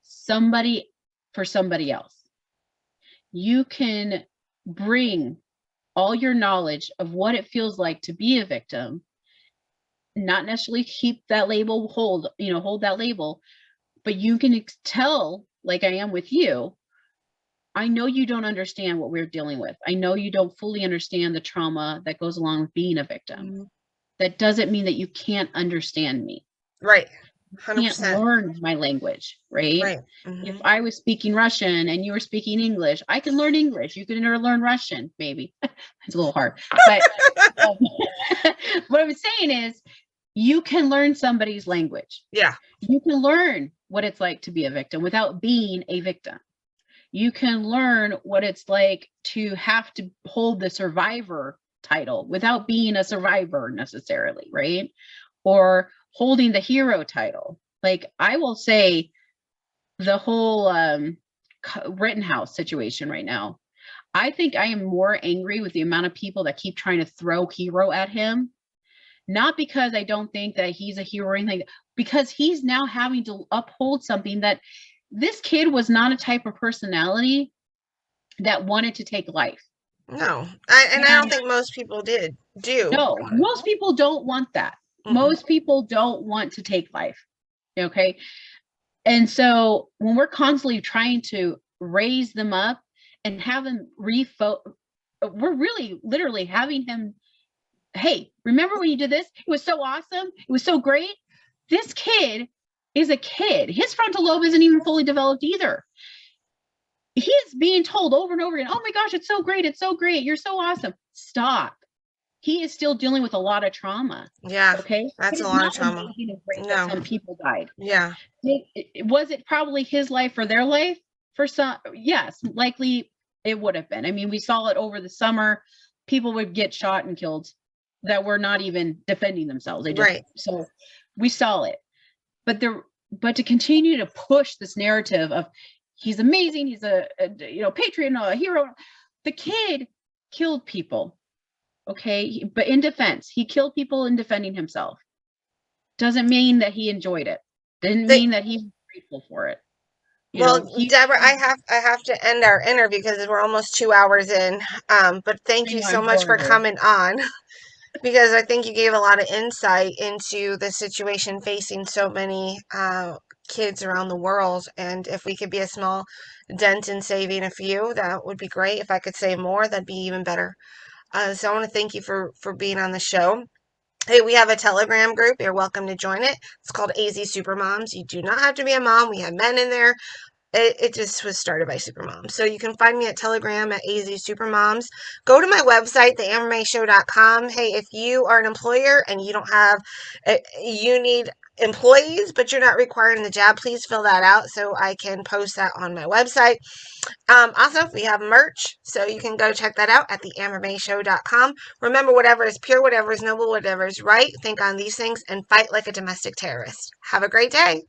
B: somebody for somebody else. You can bring all your knowledge of what it feels like to be a victim, not necessarily keep that label, hold that label, but you can tell, like I am with you, I know you don't understand what we're dealing with. I know you don't fully understand the trauma that goes along with being a victim.
A: Mhm.
B: That doesn't mean that you can't understand me.
A: Right.
B: You can't
A: 100%.
B: learn my language, right?
A: Right.
B: If
A: Mhm.
B: I was speaking Russian and you were speaking English, I can learn English. You can learn Russian, maybe. It's a little hard. But what I'm saying is, you can learn somebody's language.
A: Yeah.
B: You can learn what it's like to be a victim without being a victim. You can learn what it's like to have to hold the survivor title without being a survivor necessarily, right? Or holding the hero title. Like, I will say, the whole Rittenhouse situation right now, I think I am more angry with the amount of people that keep trying to throw hero at him. Not because I don't think that he's a hero or anything, because he's now having to uphold something that this kid was not a type of personality that wanted to take life.
A: No. I don't think most people do.
B: No, most people don't want that.
A: Mm-mm.
B: Most people don't want to take life. Okay. And so when we're constantly trying to raise them up and have them we're really literally having him, hey, remember when you did this? It was so awesome. It was so great. This kid is a kid. His frontal lobe isn't even fully developed either. He is being told over and over again, oh my gosh, it's so great. It's so great. You're so awesome. Stop. he is still dealing with a lot of trauma.
A: Yeah.
B: Okay.
A: That's
B: It
A: a
B: is
A: lot of
B: not
A: trauma.
B: amazing and great that
A: No.
B: some people died.
A: Yeah.
B: Was it probably his life or their life? For some, yes, likely it would have been. I mean, we saw it over the summer. People would get shot and killed that were not even defending themselves. They just,
A: Right.
B: so we saw it. But to continue to push this narrative of he's amazing, he's a patriot, a hero. The kid killed people. Okay. But in defense, he killed people in defending himself. Doesn't mean that he enjoyed it. Didn't mean that he's grateful for it.
A: Well, Deborah, I have to end our interview because we're almost 2 hours in. But thank you so much for coming on, because I think you gave a lot of insight into the situation facing so many kids around the world. And if we could be a small dent in saving a few, that would be great. If I could save more, that'd be even better. So I want to thank you for being on the show. Hey, we have a Telegram group. You're welcome to join it. It's called AZ Supermoms. You do not have to be a mom. We have men in there. It just was started by Supermoms. So you can find me at Telegram at AZ Supermoms. Go to my website, theambermayshow.com. Hey, if you are an employer and you don't have, you need employees, but you're not requiring the job, please fill that out so I can post that on my website. Also, we have merch, so you can go check that out at theambermayshow.com. Remember, whatever is pure, whatever is noble, whatever is right, think on these things and fight like a domestic terrorist. Have a great day.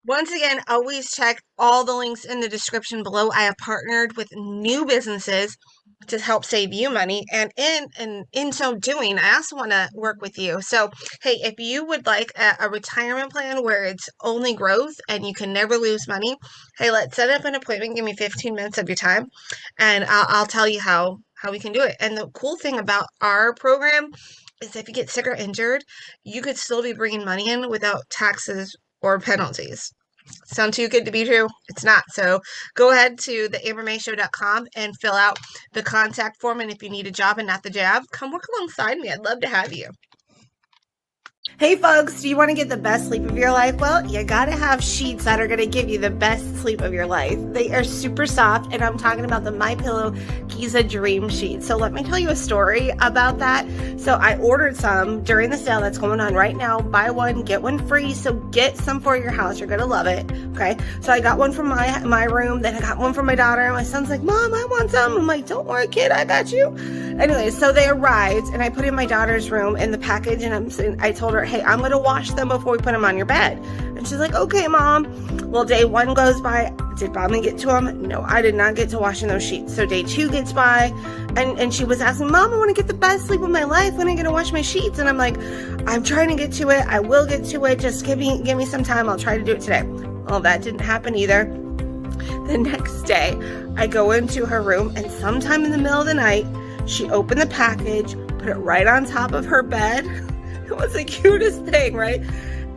A: Once again, always check all the links in the description below. I have partnered with new businesses to help save you money, and in so doing, I also want to work with you. So, hey, if you would like a retirement plan where it's only growth and you can never lose money, hey, let's set up an appointment. Give me 15 minutes of your time, and I'll tell you how we can do it. And the cool thing about our program is if you get sick or injured, you could still be bringing money in without taxes or penalties. Sound too good to be true? It's not. So go ahead to theambermayshow.com and fill out the contact form. And if you need a job and not the jab, come work alongside me. I'd love to have you. Hey folks, do you want to get the best sleep of your life? Well, you gotta have sheets that are gonna give you the best sleep of your life. They are super soft, and I'm talking about the MyPillow Giza Dream Sheets. So let me tell you a story about that. So I ordered some during the sale that's going on right now. Buy one, get one free. So get some for your house. You're gonna love it. Okay. So I got one from my room, then I got one from my daughter, and my son's like, Mom, I want some. I'm like, don't worry, kid, I got you. Anyway, so they arrived, and I put in my daughter's room in the package, and I told her, hey, I'm going to wash them before we put them on your bed. And she's like, okay, Mom. Well, day 1 goes by. Did Mommy get to them? No, I did not get to washing those sheets. So day 2 gets by, and she was asking, Mom, I want to get the best sleep of my life. When am I going to wash my sheets? And I'm like, I'm trying to get to it. I will get to it. Just give me some time. I'll try to do it today. Well, that didn't happen either. The next day, I go into her room, and sometime in the middle of the night, she opened the package, put it right on top of her bed. It was the cutest thing, right?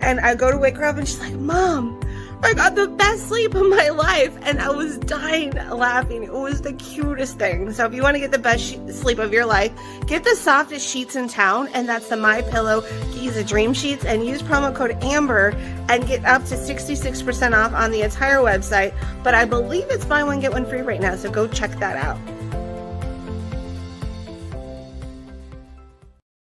A: And I go to wake her up, and she's like, Mom, I got the best sleep of my life. And I was dying laughing. It was the cutest thing. So if you want to get the best sleep of your life, get the softest sheets in town, and that's the MyPillow Giza Dream Sheets, and use promo code AMBER and get up to 66% off on the entire website. But I believe it's buy one, get one free right now, so go check that out.